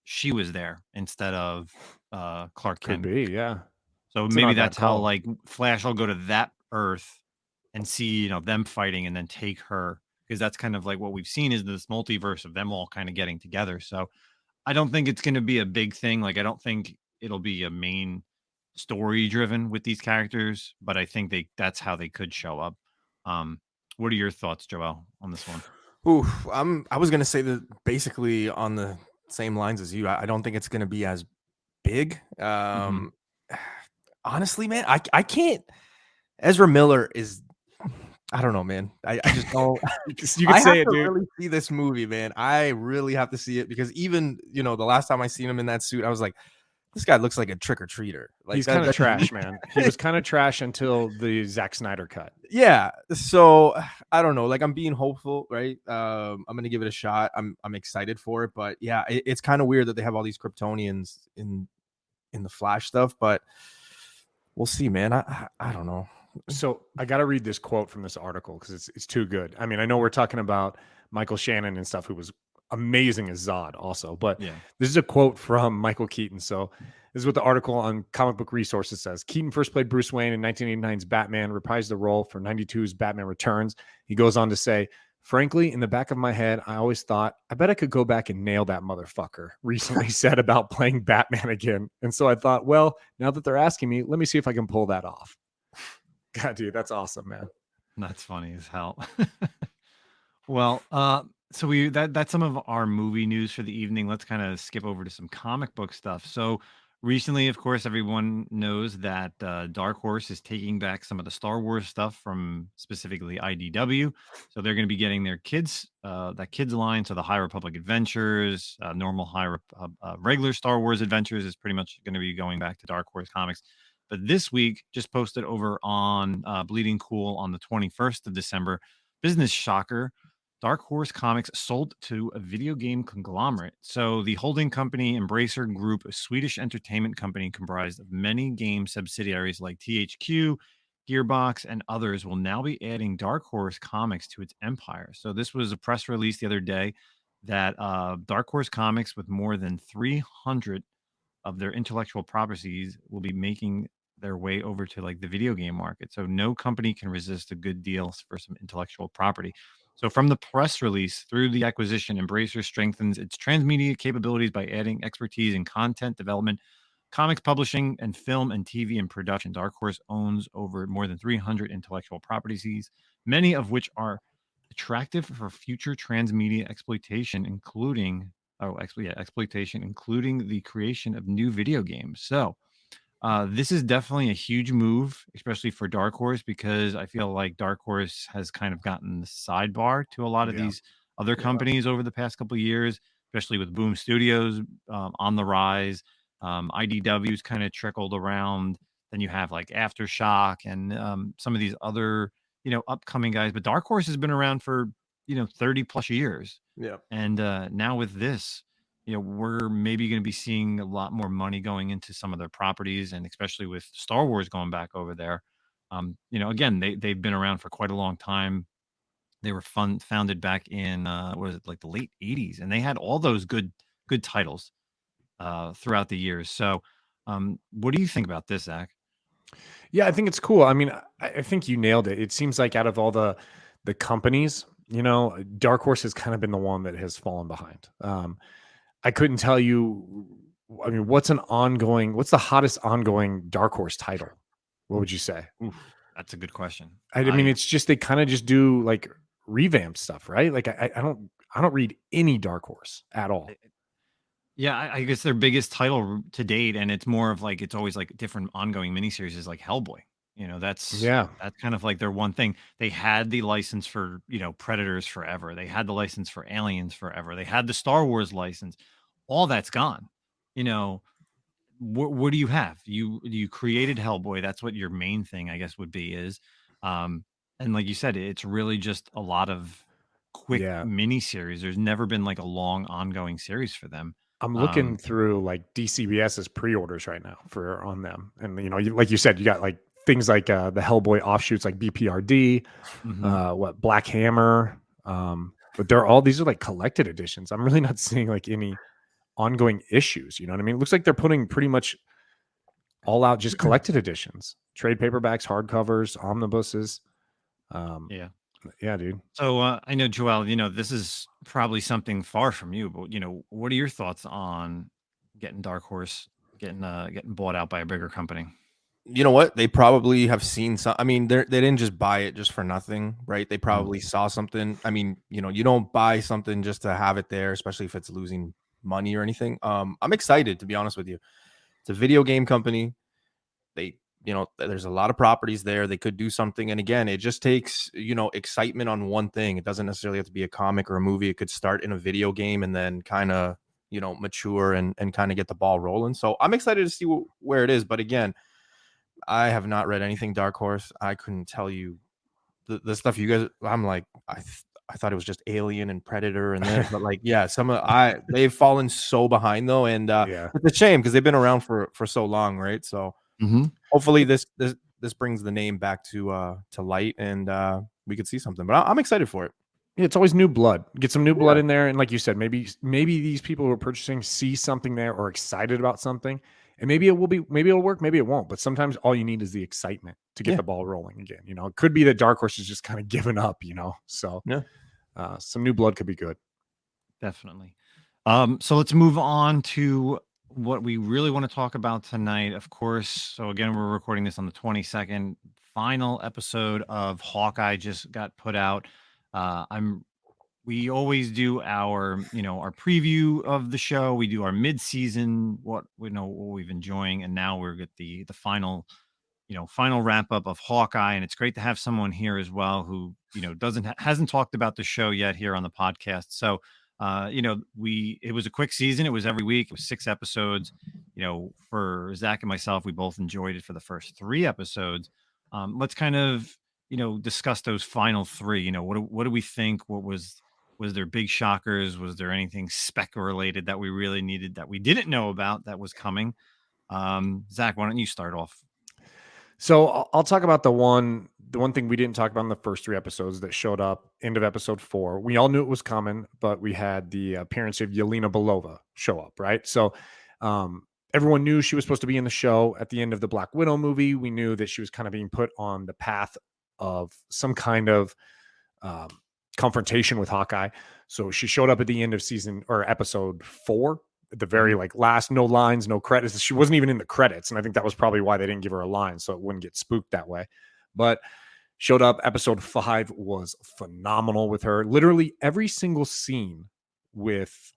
she was there instead of Clark Kent. Could be, yeah. So maybe that's how like Flash will go to that Earth and see them fighting and then take her, because that's kind of like what we've seen is this multiverse of them all kind of getting together. So I don't think it's going to be a big thing. Like I don't think it'll be a main story driven with these characters, but I think that's how they could show up. What are your thoughts, Joel, on this one? Ooh, I was gonna say that basically on the same lines as you. I don't think it's gonna be as big. Honestly, man, I can't. Ezra Miller is, I don't know, man. I just don't. You can say it, dude. Really see this movie, man. I really have to see it because even the last time I seen him in that suit, I was like, this guy looks like a trick-or-treater. Like, he's kind of trash, man. He was kind of trash until the Zack Snyder cut. Yeah. So I don't know. Like I'm being hopeful, right? I'm gonna give it a shot. I'm excited for it, but yeah, it's kind of weird that they have all these Kryptonians in the Flash stuff, but we'll see, man. I don't know. So I got to read this quote from this article because it's too good. I mean, I know we're talking about Michael Shannon and stuff, who was amazing as Zod also, but this is a quote from Michael Keaton. So this is what the article on Comic Book Resources says. Keaton first played Bruce Wayne in 1989's Batman, reprised the role for 92's Batman Returns. He goes on to say, frankly, in the back of my head, I always thought, I bet I could go back and nail that motherfucker, recently said about playing Batman again. And so I thought, well, now that they're asking me, let me see if I can pull that off. God, dude, that's awesome, man. That's funny as hell. Well, so that's some of our movie news for the evening. Let's kind of skip over to some comic book stuff. So recently, of course, everyone knows that Dark Horse is taking back some of the Star Wars stuff from specifically IDW. So they're going to be getting their kids line. So the High Republic Adventures, regular Star Wars Adventures is pretty much going to be going back to Dark Horse Comics. But this week, just posted over on Bleeding Cool on the 21st of December, business shocker, Dark Horse Comics sold to a video game conglomerate. So the holding company Embracer Group, a Swedish entertainment company comprised of many game subsidiaries like THQ, Gearbox, and others, will now be adding Dark Horse Comics to its empire. So this was a press release the other day that Dark Horse Comics, with more than 300 of their intellectual properties, will be making their way over to like the video game market. So no company can resist a good deal for some intellectual property. So from the press release through the acquisition, Embracer strengthens its transmedia capabilities by adding expertise in content development, comics publishing, and film and TV and production. Dark Horse owns over more than 300 intellectual properties, many of which are attractive for future transmedia exploitation, including exploitation, including the creation of new video games. So this is definitely a huge move, especially for Dark Horse, because I feel like Dark Horse has kind of gotten the sidebar to a lot of Yeah. these other companies over the past couple of years, especially with Boom Studios on the rise. IDW's kind of trickled around. Then you have like Aftershock and some of these other, upcoming guys. But Dark Horse has been around for, 30 plus years. Yeah. And now with this, we're maybe going to be seeing a lot more money going into some of their properties, and especially with Star Wars going back over there. Again, they've been around for quite a long time. They were founded back in what was it, like the late 80s, and they had all those good titles throughout the years. So what do you think about this, Zach? Yeah, I think it's cool. I mean, I think you nailed it. It seems like out of all the companies, Dark Horse has kind of been the one that has fallen behind. I couldn't tell you. I mean, what's the hottest ongoing Dark Horse title? What would you say? Oof, that's a good question. I mean, it's just they kind of just do like revamp stuff, right? Like I don't read any Dark Horse at all. Yeah, I guess their biggest title to date, and it's more of like it's always like different ongoing miniseries, is like Hellboy. That's kind of like their one thing. They had the license for Predators forever. They had the license for Aliens forever. They had the Star Wars license. All that's gone. What do you have? You created Hellboy. That's what your main thing, I guess, would be is, and like you said, it's really just a lot of quick mini series. There's never been like a long ongoing series for them. I'm looking through like DCBS's pre-orders right now on them, and like you said, you got like things like the Hellboy offshoots like BPRD, Black Hammer, but these are like collected editions. I'm really not seeing like any ongoing issues. You know what I mean? It looks like they're putting pretty much all out just collected editions, trade paperbacks, hardcovers, omnibuses. Yeah, dude. So I know, Joel, this is probably something far from you, but what are your thoughts on getting Dark Horse getting bought out by a bigger company? You know what? They probably have seen some. I mean, they didn't just buy it just for nothing, right? They probably saw something. I mean, you don't buy something just to have it there, especially if it's losing money or anything. I'm excited, to be honest with you. It's a video game company. There's a lot of properties there. They could do something. And again, it just takes, excitement on one thing. It doesn't necessarily have to be a comic or a movie. It could start in a video game and then kind of, mature and kind of get the ball rolling. So I'm excited to see where it is. But again, I have not read anything Dark Horse. I couldn't tell you the stuff you guys, I'm like, I thought it was just Alien and Predator and this, but like, yeah, they've fallen so behind though. And it's a shame because they've been around for so long. Right. So hopefully this brings the name back to light and we could see something, but I'm excited for it. Yeah, it's always new blood. Get some new blood in there. And like you said, maybe these people who are purchasing see something there or excited about something. And maybe it'll work, maybe it won't. But sometimes all you need is the excitement to get the ball rolling again. It could be that Dark Horse is just kind of given up, So some new blood could be good. Definitely. So let's move on to what we really want to talk about tonight, of course. So again, we're recording this on the 22nd. Final episode of Hawkeye just got put out. We always do our preview of the show. We do our mid-season, what we've enjoying, and now we're at the final wrap up of Hawkeye. And it's great to have someone here as well who hasn't talked about the show yet here on the podcast. So it was a quick season. It was every week. It was 6 episodes. For Zach and myself, we both enjoyed it for the first 3 episodes. Let's kind of discuss those final 3. What do we think? What was there big shockers? Was there anything Spec related that we really needed that we didn't know about that was coming? Zach, why don't you start off? So I'll talk about the one thing we didn't talk about in the first 3 episodes that showed up end of episode 4. We all knew it was coming, but we had the appearance of Yelena Belova show up, right? So everyone knew she was supposed to be in the show at the end of the Black Widow movie. We knew that she was kind of being put on the path of some kind of confrontation with Hawkeye. So she showed up at the end of season or episode 4 at the very like last, no lines, no credits. She wasn't even in the credits. And I think that was probably why they didn't give her a line, so it wouldn't get spooked that way. But showed up. Episode 5 was phenomenal with her. Literally every single scene with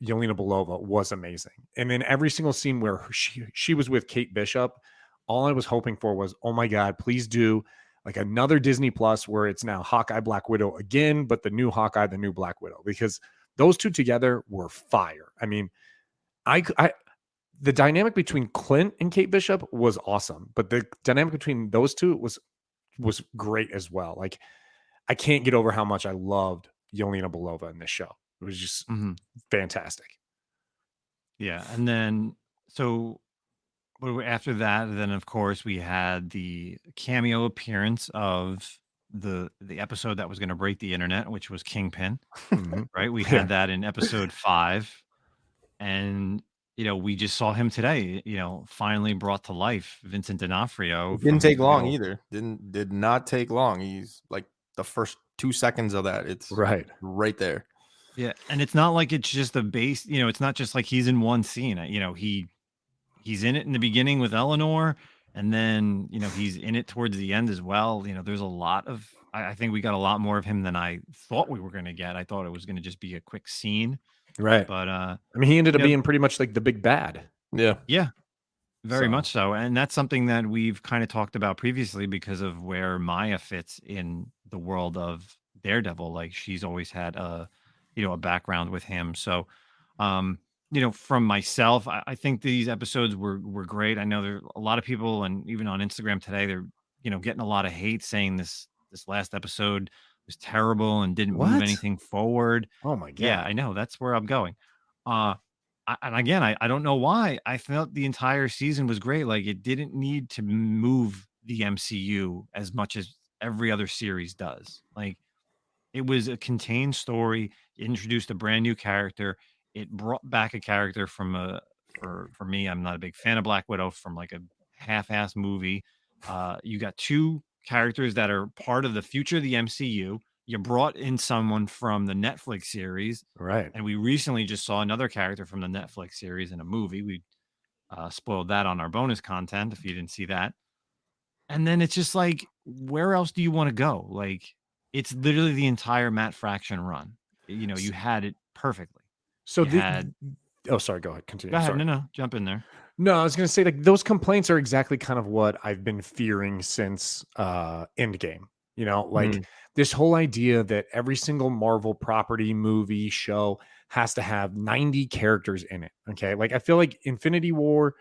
Yelena Belova was amazing. And then every single scene where she was with Kate Bishop, all I was hoping for was, oh my God, please do like another Disney Plus where it's now Hawkeye, Black Widow again, but the new Hawkeye, the new Black Widow, because those two together were fire. I mean, the dynamic between Clint and Kate Bishop was awesome, but the dynamic between those two was great as well. Like, I can't get over how much I loved Yelena Belova in this show. It was just fantastic. Yeah, and then so after that, then of course we had the cameo appearance of the episode that was going to break the internet, which was Kingpin. Right? We had that in episode 5, and we just saw him today. Finally brought to life, Vincent D'Onofrio. It didn't take long either. Did not take long. He's like the first 2 seconds of that. It's right there. Yeah, and it's not like it's just a base. It's not just like he's in one scene. He's in it in the beginning with Eleanor, and then he's in it towards the end as well. There's a lot of. I think we got a lot more of him than I thought we were going to get. I thought it was going to just be a quick scene, right? But I mean, he ended up being pretty much like the big bad. Yeah, very much so. And that's something that we've kind of talked about previously because of where Maya fits in the world of Daredevil. Like, she's always had a background with him. So, from myself, I think these episodes were great. I know there are a lot of people, and even on Instagram today, they're, getting a lot of hate saying this last episode was terrible and didn't move anything forward. Oh my God. Yeah, I know. That's where I'm going. And again, I don't know why. I felt the entire season was great. Like, it didn't need to move the MCU as much as every other series does. Like, it was a contained story. It introduced a brand new character. It brought back a character from for me, I'm not a big fan of Black Widow, from like a half-ass movie. You got 2 characters that are part of the future of the MCU. You brought in someone from the Netflix series. Right. And we recently just saw another character from the Netflix series in a movie. We spoiled that on our bonus content if you didn't see that. And then it's just like, where else do you want to go? Like, it's literally the entire Matt Fraction run. You had it perfectly. So sorry, go ahead. Continue. Go ahead. Sorry. No, jump in there. No, I was going to say, like, those complaints are exactly kind of what I've been fearing since Endgame. This whole idea that every single Marvel property, movie, show has to have 90 characters in it. Okay. Like, I feel like Infinity War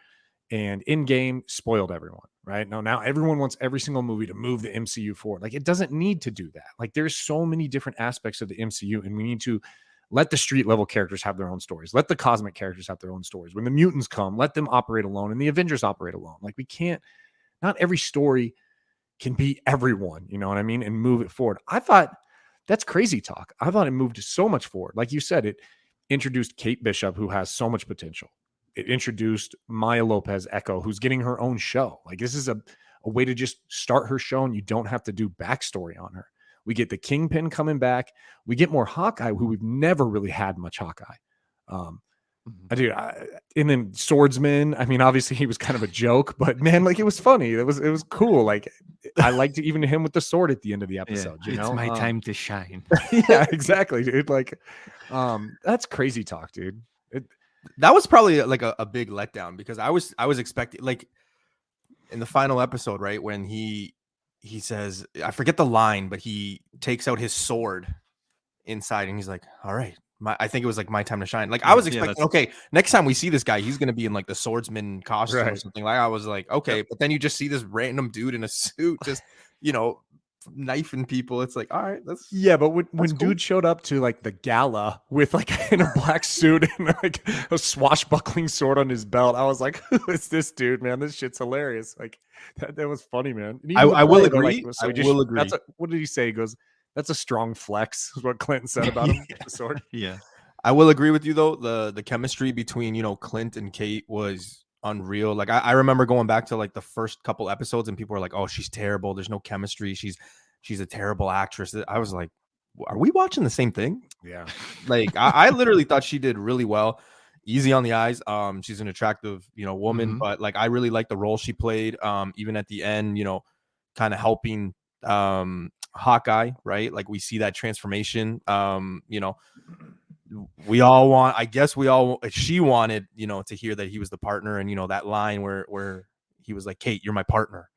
and Endgame spoiled everyone, right? Now everyone wants every single movie to move the MCU forward. Like, it doesn't need to do that. Like, there's so many different aspects of the MCU, and we need to let the street level characters have their own stories. Let the cosmic characters have their own stories. When the mutants come, let them operate alone, and the Avengers operate alone. Like, we can't, not every story can be everyone, you know what I mean? And move it forward. I thought that's crazy talk. I thought it moved so much forward. Like you said, it introduced Kate Bishop, who has so much potential. It introduced Maya Lopez Echo, who's getting her own show. Like, this is a way to just start her show, and you don't have to do backstory on her. We get the Kingpin coming back. We get more Hawkeye, who we've never really had much Hawkeye. And then Swordsman. I mean, obviously he was kind of a joke, but man, like, it was funny. It was cool. Like, I liked even him with the sword at the end of the episode. It's my time to shine. Yeah, exactly, dude. Like, that's crazy talk, dude. That was probably like a big letdown, because I was expecting, like, in the final episode, right, when he says, I forget the line, but he takes out his sword inside and he's like, all right, I think it was like my time to shine. Like, I was expecting, okay, next time we see this guy, he's going to be in like the swordsman costume or something. Like, I was like, okay, but then you just see this random dude in a suit, just, knifing people. It's like, all right, but when cool. Dude showed up to like the gala with like in a black suit and like a swashbuckling sword on his belt, I was like, who is this dude, man? This shit's hilarious. Like, that was funny, man. I will agree. What did he say? He goes, that's a strong flex, is what Clinton said about him. The sword. Yeah. I will agree with you though. The chemistry between, Clint and Kate was unreal. Like I remember going back to like the first couple episodes and people were like, oh, she's terrible. There's no chemistry. She's a terrible actress. I was like, are we watching the same thing? Yeah. Like I literally thought she did really well. Easy on the eyes. She's an attractive, woman, but like I really like the role she played. Even at the end, kind of helping Hawkeye, right? Like we see that transformation. We all want, I guess she wanted, to hear that he was the partner, and that line where he was like, Kate, you're my partner.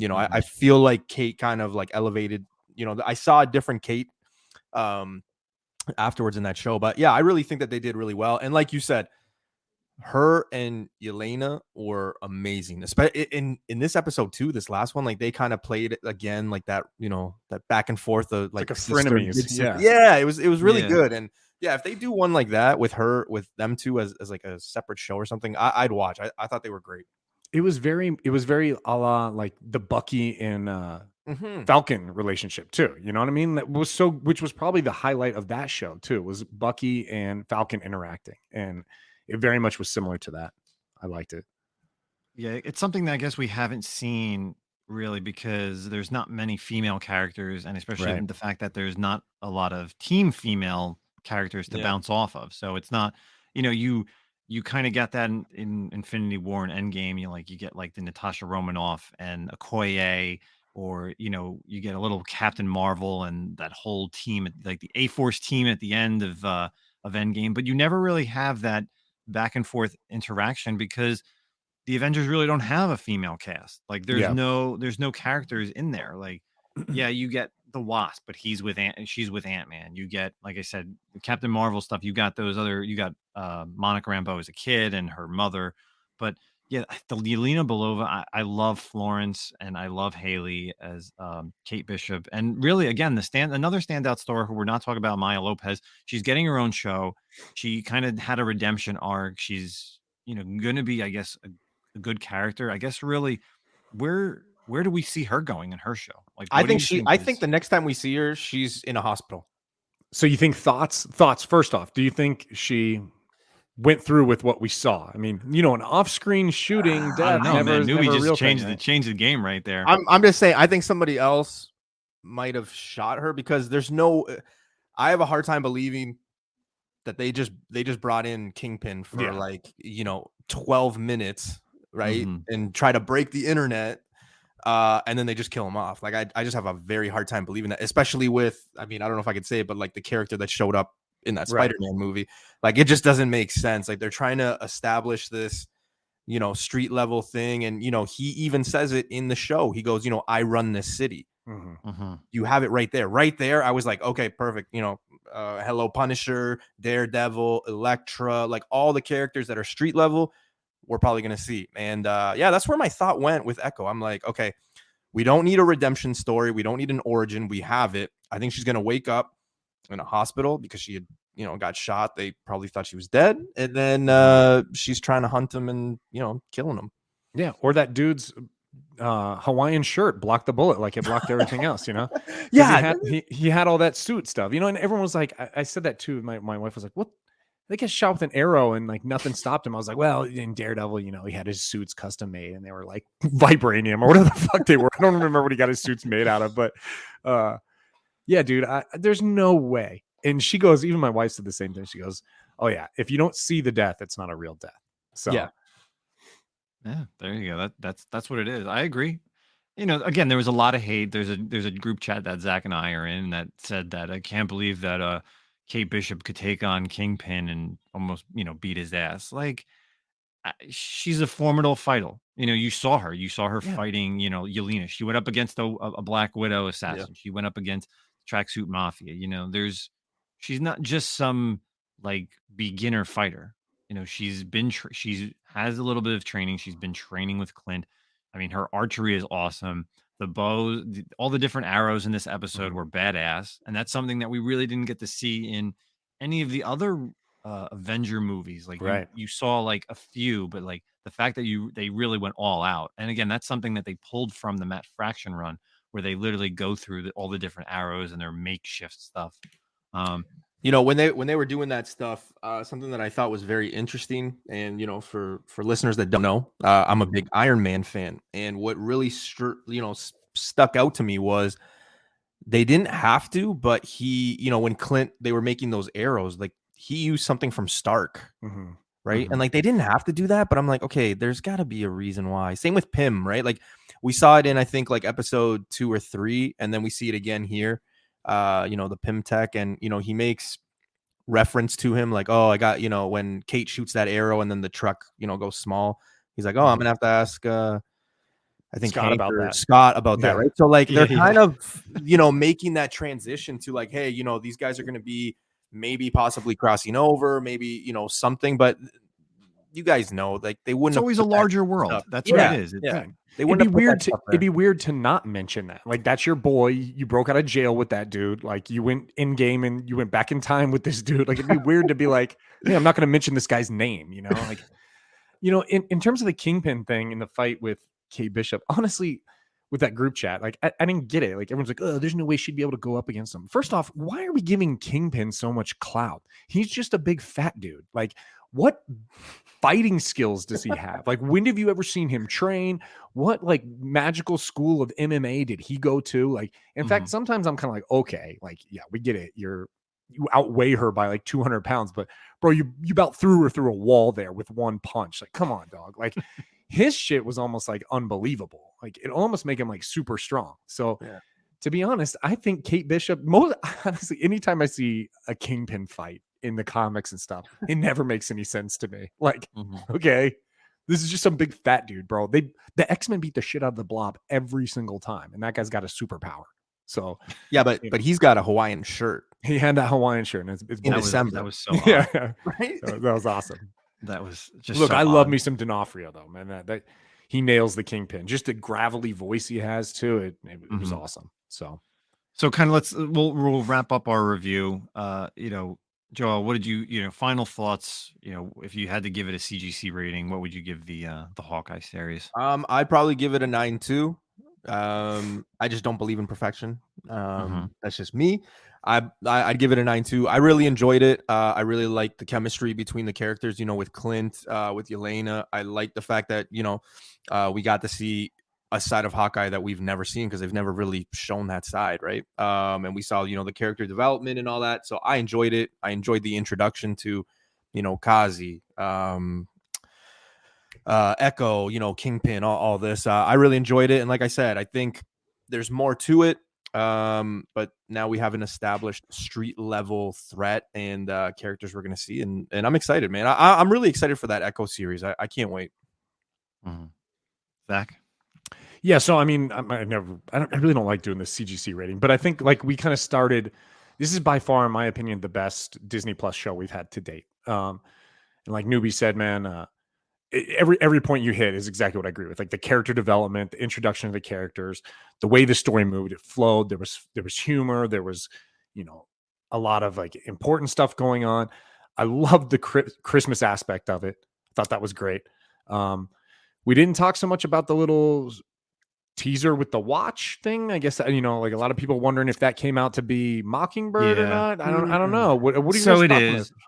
I feel like Kate kind of like elevated, I saw a different Kate afterwards in that show. But yeah, I really think that they did really well. And like you said, her and Yelena were amazing. Especially in this episode too, this last one, like they kind of played it again, like that, that back and forth of like a frenemies. Yeah, it was really good. And yeah, if they do one like that with them two as like a separate show or something, I'd watch. I thought they were great. It was very a la like the Bucky and Falcon relationship too. You know what I mean? Which was probably the highlight of that show too, was Bucky and Falcon interacting. And it very much was similar to that. I liked it. Yeah, it's something that I guess we haven't seen really because there's not many female characters, and especially the fact that there's not a lot of team female characters to bounce off of. So it's not, you kind of got that in Infinity War and Endgame. You get like the Natasha Romanoff and Okoye, or you get a little Captain Marvel and that whole team, like the A-Force team at the end of Endgame. But you never really have that back and forth interaction because the Avengers really don't have a female cast. Like there's no characters in there. Like, yeah, you get the Wasp, but she's with Ant-Man. You get, like I said, the Captain Marvel stuff. You got Monica Rambeau as a kid and her mother. But yeah, the Yelena Belova, I love Florence and I love Haley as Kate Bishop. And really, again, another standout star who we're not talking about, Maya Lopez. She's getting her own show. She kind of had a redemption arc. She's going to be, I guess, a good character. I guess really, where do we see her going in her show? Like, I think the next time we see her, she's in a hospital. So you think thoughts first off, do you think she went through with what we saw? I mean, an off-screen shooting death. Newbie just changed the game right there. I'm just saying, I think somebody else might have shot her because I have a hard time believing that they just brought in Kingpin for 12 minutes, right? And try to break the internet. And then they just kill him off. Like I just have a very hard time believing that, especially with, I mean, I don't know if I could say it, but like the character that showed up in that Spider-Man movie, like it just doesn't make sense. Like they're trying to establish this, street level thing. And, he even says it in the show. He goes, I run this city. You have it right there. Right there. I was like, okay, perfect. Hello, Punisher, Daredevil, Elektra, like all the characters that are street level, we're probably going to see. And that's where my thought went with Echo. I'm like, okay, we don't need a redemption story. We don't need an origin. We have it. I think she's going to wake up in a hospital because she had, got shot. They probably thought she was dead. And then she's trying to hunt him and, killing him. Yeah. Or that dude's Hawaiian shirt blocked the bullet like it blocked everything else, Yeah. He had all that suit stuff, and everyone was like, I said that too. My wife was like, what? They get shot with an arrow and like nothing stopped him. I was like, well, in Daredevil, he had his suits custom made and they were like vibranium or whatever the fuck they were. I don't remember what he got his suits made out of, but yeah, dude, there's no way. And she goes, even my wife said the same thing. She goes, oh yeah, if you don't see the death, it's not a real death. So yeah, there you go. That's what it is. I agree. Again, there was a lot of hate. There's a group chat that Zach and I are in that said that I can't believe that Kate Bishop could take on Kingpin and almost, beat his ass. Like, she's a formidable fighter. You saw her fighting, Yelena. She went up against a Black Widow assassin. Yeah. She went up against Tracksuit Mafia. She's not just some like beginner fighter. She's been, she has a little bit of training. She's been training with Clint. I mean, her archery is awesome. The bow, all the different arrows in this episode were badass. And that's something that we really didn't get to see in any of the other Avenger movies. Like you saw like a few, but like the fact that they really went all out. And again, that's something that they pulled from the Matt Fraction run where they literally go through all the different arrows and their makeshift stuff. You know, when they were doing that stuff, something that I thought was very interesting, and you know, for listeners that don't know, I'm a big Iron Man fan, and what really stuck out to me was they didn't have to, but he, you know, when they were making those arrows, like he used something from Stark, right? And like they didn't have to do that, but I'm like, okay, there's got to be a reason why. Same with Pym, right? Like we saw it in I think like episode 2 or 3, and then we see it again here. You know, the Pym tech, and you know, he makes reference to him like, oh, I got, you know, when Kate shoots that arrow and then the truck, you know, goes small. He's like, oh, I'm gonna have to ask I think Scott Hank about or that. Scott about that, Yeah. right? So like they're Yeah, kind of, you know, making that transition to like, hey, you know, these guys are going to be maybe possibly crossing over, maybe, you know, something, but you guys know, like they wouldn't It's have always a put that larger world. stuff. That's what it Yeah, is. It's, yeah. Right. They It'd wouldn't be have put that weird to stuff there. not mention that. Like that's your boy. You broke out of jail with that dude. Like you went in game and you went back in time with this dude. Like it'd be weird to be like, hey, I'm not going to mention this guy's name. You know, like you know, in terms of the Kingpin thing in the fight with Kate Bishop, honestly, with that group chat, like I didn't get it. Like everyone's like, oh, there's no way she'd be able to go up against him. First off, why are we giving Kingpin so much clout? He's just a big fat dude. Like, what fighting skills does he have? Like, when have you ever seen him train? What like magical school of MMA did he go to? Like, in fact, sometimes I'm kind of like, okay, like, yeah, we get it. You outweigh her by like 200 pounds, but bro, you about threw her through a wall there with one punch. Like, come on, dog. Like, his shit was almost like unbelievable. Like, it almost make him like super strong. So, to be honest, I think Kate Bishop, honestly, anytime I see a Kingpin fight in the comics and stuff, it never makes any sense to me. Like, okay, this is just some big fat dude, bro. The X-Men beat the shit out of the Blob every single time, and that guy's got a superpower. So Yeah, but he's got a Hawaiian shirt. he had that Hawaiian shirt, and it's In December. That was so odd. yeah, Right? that was awesome. That was just Look, so I love odd. me some D'Onofrio though, man. That he nails the Kingpin. Just the gravelly voice he has too. It was awesome. So kind of we'll wrap up our review. You know, Joel, what did you final thoughts? You know, if you had to give it a CGC rating, what would you give the Hawkeye series? I'd probably give it a 9.2. I just don't believe in perfection. That's just me. I'd give it a 9.2. I really enjoyed it. I really liked the chemistry between the characters, you know, with Clint, with Yelena. I like the fact that, you know, we got to see a side of Hawkeye that we've never seen because they've never really shown that side, right? And we saw, you know, the character development and all that. So I enjoyed it. I enjoyed the introduction to, you know, Kazi, Echo, you know, Kingpin, all this. I really enjoyed it. And like I said, I think there's more to it. But now we have an established street level threat and characters we're going to see. And I'm excited, man. I'm really excited for that Echo series. I can't wait. Zach? Yeah, so I mean, I really don't like doing the CGC rating, but I think like we kind of started. This is by far, in my opinion, the best Disney Plus show we've had to date. And like Newbie said, man, every point you hit is exactly what I agree with. Like the character development, the introduction of the characters, the way the story moved, it flowed. There was humor. There was, you know, a lot of like important stuff going on. I loved the Christmas aspect of it. I thought that was great. We didn't talk so much about the little teaser with the watch thing. I guess, you know, like a lot of people wondering if that came out to be Mockingbird or not. I don't know. What do you So guys it talk is. about?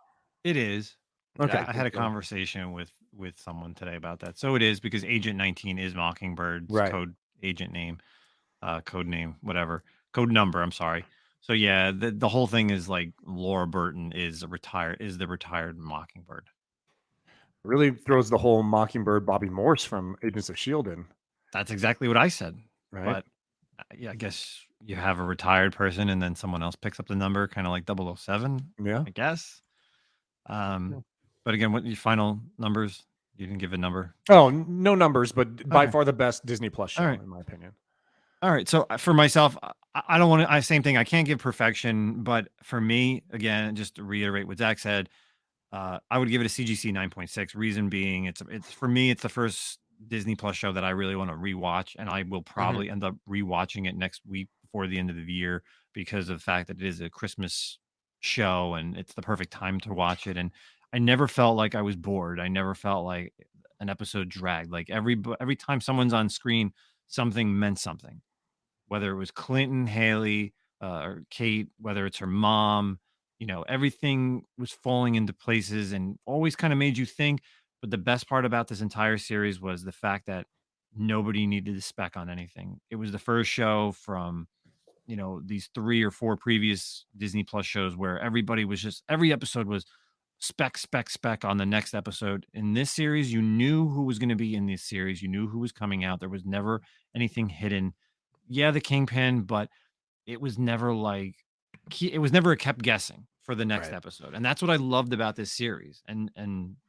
It is. Okay. I had a conversation with someone today about that. So it is, because Agent 19 is Mockingbird's code agent name, code name, whatever. Code number, I'm sorry. So yeah, the whole thing is like Laura Burton is the retired Mockingbird. Really throws the whole Mockingbird Bobby Morse from Agents of S.H.I.E.L.D. in. That's exactly what I said. Right. But yeah, I guess you have a retired person and then someone else picks up the number, kind of like 007. Yeah. I guess. But again, what your final numbers? You didn't give a number. Oh, no numbers, but by far the best Disney Plus show, in my opinion. All right. So for myself, I don't want to, same thing. I can't give perfection, but for me, again, just to reiterate what Zach said, I would give it a CGC 9.6. Reason being, it's for me, it's the first Disney Plus show that I really want to rewatch, and I will probably end up rewatching it next week before the end of the year because of the fact that it is a Christmas show and it's the perfect time to watch it. And I never felt like I was bored. I never felt like an episode dragged. Like every time someone's on screen, something meant something. Whether it was Clinton, Haley, or Kate, whether it's her mom, everything was falling into places and always kind of made you think. But the best part about this entire series was the fact that nobody needed to spec on anything. It was the first show from these 3 or 4 previous Disney Plus shows where everybody was just every episode was spec on the next episode. In this series, you knew who was going to be in this series. You knew who was coming out. There was never anything hidden. Yeah, the Kingpin, but it was never like it was never kept guessing for the next episode. And that's what I loved about this series. And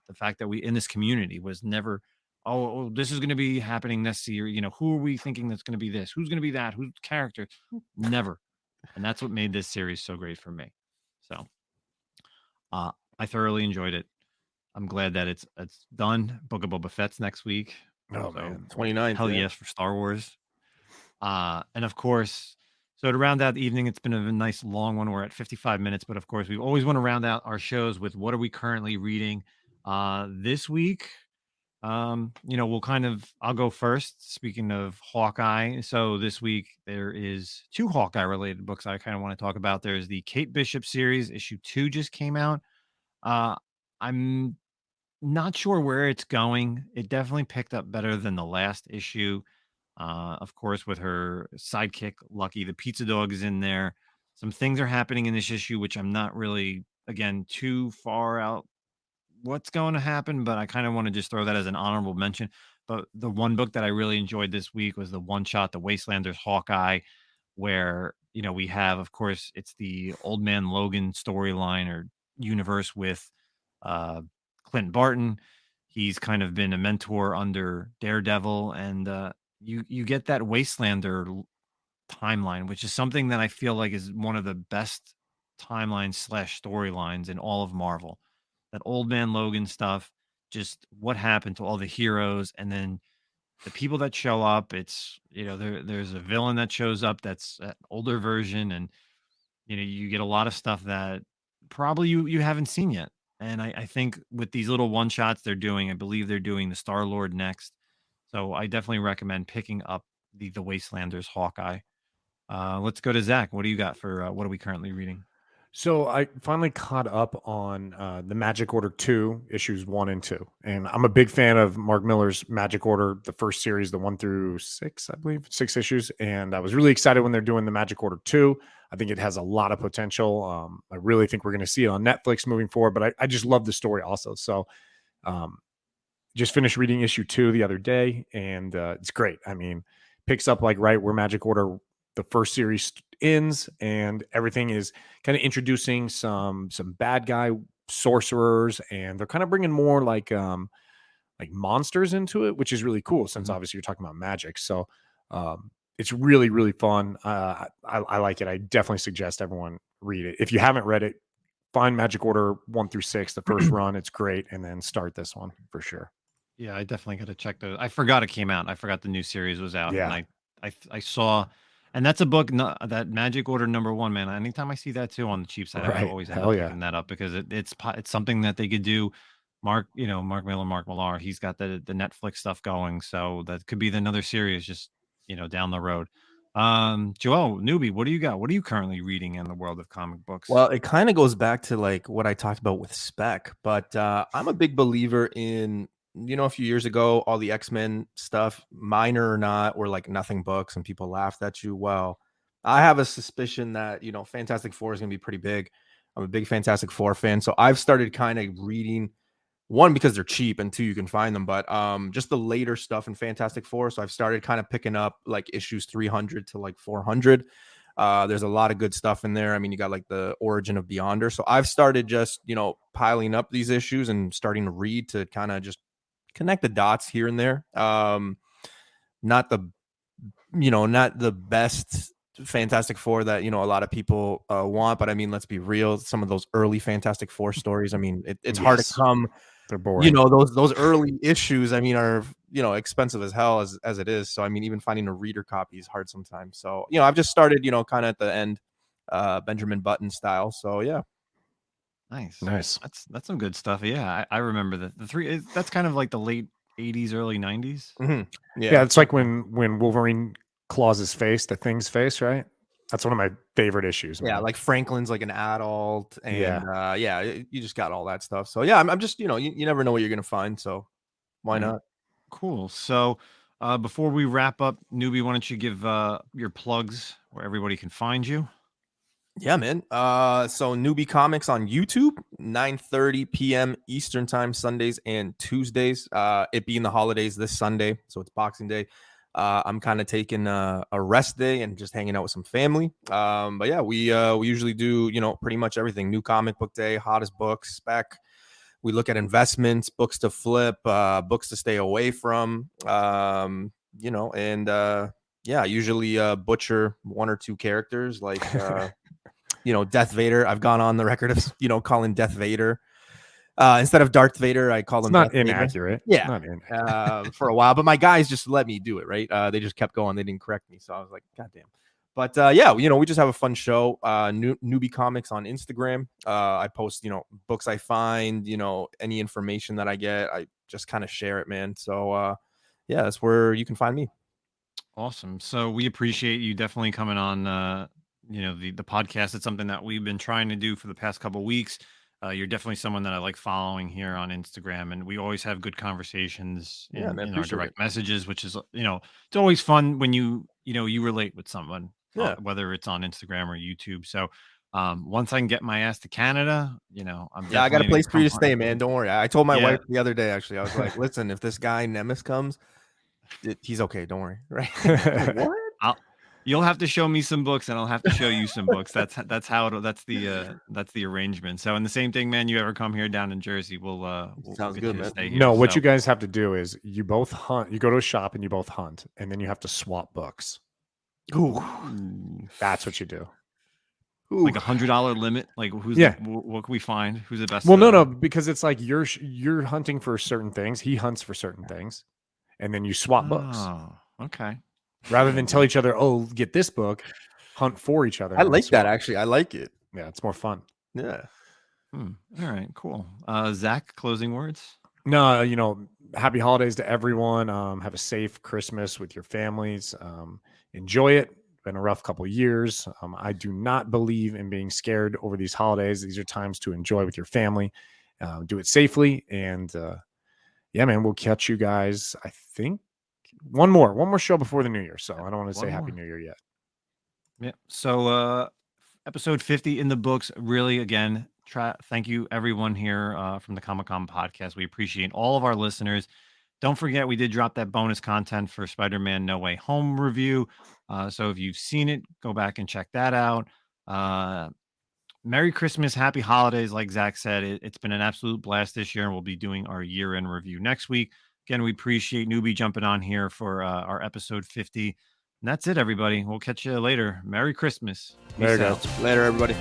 the fact that we in this community was never, oh, this is going to be happening this year. Who are we thinking that's going to be this? Who's going to be that? Who's character? Never. And that's what made this series so great for me. So I thoroughly enjoyed it. I'm glad that it's done. Book of Boba Fett's next week. Oh, man. 29th. Hell yes for Star Wars. And of course, so to round out the evening, it's been a nice long one. We're at 55 minutes, but of course, we always want to round out our shows with what are we currently reading this week. I'll go first. Speaking of Hawkeye, so this week there is 2 Hawkeye related books I kind of want to talk about. There's the Kate Bishop series, issue 2 just came out. I'm not sure where it's going. It definitely picked up better than the last issue. Of course, with her sidekick, Lucky, the pizza dog is in there. Some things are happening in this issue, which I'm not really, again, too far out what's going to happen, but I kind of want to just throw that as an honorable mention. But the one book that I really enjoyed this week was the one shot, The Wastelanders Hawkeye, where, we have, of course, it's the Old Man Logan storyline or universe with Clint Barton. He's kind of been a mentor under Daredevil, and you get that Wastelander timeline, which is something that I feel like is one of the best timelines / storylines in all of Marvel. That Old Man Logan stuff, just what happened to all the heroes, and then the people that show up. It's there's a villain that shows up that's an older version, and you get a lot of stuff that probably you haven't seen yet. And I think with these little one shots I believe they're doing the Star-Lord next. So I definitely recommend picking up the Wastelanders Hawkeye. Let's go to Zach. What do you got for what are we currently reading? So I finally caught up on the Magic Order 2, issues 1 and 2. And I'm a big fan of Mark Millar's Magic Order, the first series, the 1 through 6, I believe, 6 issues. And I was really excited when they're doing the Magic Order 2. I think it has a lot of potential. I really think we're going to see it on Netflix moving forward, but I just love the story also. So just finished reading issue 2 the other day, and it's great. I mean, picks up like right where Magic Order, the first series, ends, and everything is kind of introducing some bad guy sorcerers, and they're kind of bringing more like monsters into it, which is really cool since obviously you're talking about magic. So it's really, really fun. I like it. I definitely suggest everyone read it. If you haven't read it, find Magic Order 1 through 6, the first run. It's great. And then start this one for sure. Yeah, I definitely got to check those. I forgot it came out. I forgot the new series was out. Yeah. And I saw, and that's a book, that Magic Order #1, man. Anytime I see that too on the cheap side, I always end up picking that up because it's something that they could do. Mark Millar, he's got the Netflix stuff going. So that could be another series just, down the road. Joel, Newbie, what do you got? What are you currently reading in the world of comic books? Well, it kind of goes back to like what I talked about with Spec, but I'm a big believer in, a few years ago, all the X-Men stuff, minor or not, were like nothing books and people laughed at you. Well, I have a suspicion that, Fantastic Four is going to be pretty big. I'm a big Fantastic Four fan. So I've started kind of reading, one, because they're cheap, and 2, you can find them, but just the later stuff in Fantastic Four. So I've started kind of picking up like issues 300 to like 400. There's a lot of good stuff in there. I mean, you got like the origin of Beyonder. So I've started just, piling up these issues and starting to read to kind of just connect the dots here and there. Not the best Fantastic Four that, a lot of people want, but I mean, let's be real. Some of those early Fantastic Four stories, I mean, it's hard to come. They're boring. Those early issues, I mean, are, expensive as hell as it is. So, I mean, even finding a reader copy is hard sometimes. So, I've just started, kind of at the end, Benjamin Button style. So, yeah. Nice. That's some good stuff. Yeah. I remember the 3, that's kind of like the late 80s, early 90s. Mm-hmm. Yeah. It's like when Wolverine claws his face, the Thing's face, right? That's one of my favorite issues. Yeah, Man. like Franklin's like an adult, and Yeah. you just got all that stuff. So yeah, I'm just, you know, you never know what you're gonna find, so why All right. not? Cool. So before we wrap up, Newbie, why don't you give your plugs where everybody can find you? Yeah, man. So Newbie Comics on YouTube, 9:30 p.m. Eastern time, Sundays and Tuesdays. It being the holidays this Sunday, so it's Boxing Day. I'm kind of taking a rest day and just hanging out with some family. But yeah, we usually do, you know, pretty much everything. New comic book day, hottest books, spec. We look at investments, books to flip, books to stay away from. You know, and yeah, usually butcher one or two characters like you know, Death Vader. I've gone on the record of, you know, calling Death Vader. Instead of Darth Vader, I call It's him not Death Vader. inaccurate. Yeah. Not inaccurate. For a while. But my guys just let me do it, right? They just kept going. They didn't correct me. So I was like, God damn. But yeah, you know, we just have a fun show. Newbie Comics on Instagram. I post, you know, books I find, you know, any information that I get. I just kind of share it, man. So yeah, that's where you can find me. Awesome. So we appreciate you definitely coming on you know, the podcast. It's something that we've been trying to do for the past couple of weeks. You're definitely someone that I like following here on Instagram, and we always have good conversations in, Yeah, man, in our appreciate direct it. messages, which is, you know, it's always fun when you know, you relate with someone, Yeah. whether it's on Instagram or YouTube. So once I can get my ass to Canada, you know, I'm Yeah, I got a definitely place gonna for you to come stay, man. Don't worry. I told my Yeah. wife the other day, actually, I was like, listen, if this guy Nemes comes, he's okay. Don't worry. Right? Like, what? You'll have to show me some books, and I'll have to show you some books. That's how that's the arrangement. So, and the same thing, man. You ever come here down in Jersey? We'll Sounds get good, you to man. stay here. No, what So- you guys have to do is you both hunt. You go to a shop and you both hunt, and then you have to swap books. Ooh. That's what you do. like $100 limit. Like who's Yeah. what can we find? Who's the best? Well, no, because it's like you're hunting for certain things. He hunts for certain things, and then you swap books Oh, okay. rather than tell each other, "Oh, get this book." Hunt for each other. I and then like that, swap. actually. I like it. Yeah, it's more fun. Yeah. All right, cool. Zach, closing words. No, you know, happy holidays to everyone. Have a safe Christmas with your families. Enjoy it. Been a rough couple of years. I do not believe in being scared over these holidays. These are times to enjoy with your family. Do it safely, and yeah, man, we'll catch you guys. I think one more show before the New Year. So I don't want to say One Happy more. New Year yet. Yeah. So episode 50 in the books. Really, again, thank you everyone here from the Comiccom podcast. We appreciate all of our listeners. Don't forget, we did drop that bonus content for Spider-Man No Way Home review. So if you've seen it, go back and check that out. Merry Christmas, happy holidays. Like Zach said, it's been an absolute blast this year, and we'll be doing our year-end review next week. Again, we appreciate Newbie jumping on here for our episode 50. And that's it, everybody. We'll catch you later. Merry Christmas. There you Peace go. out. Later, everybody.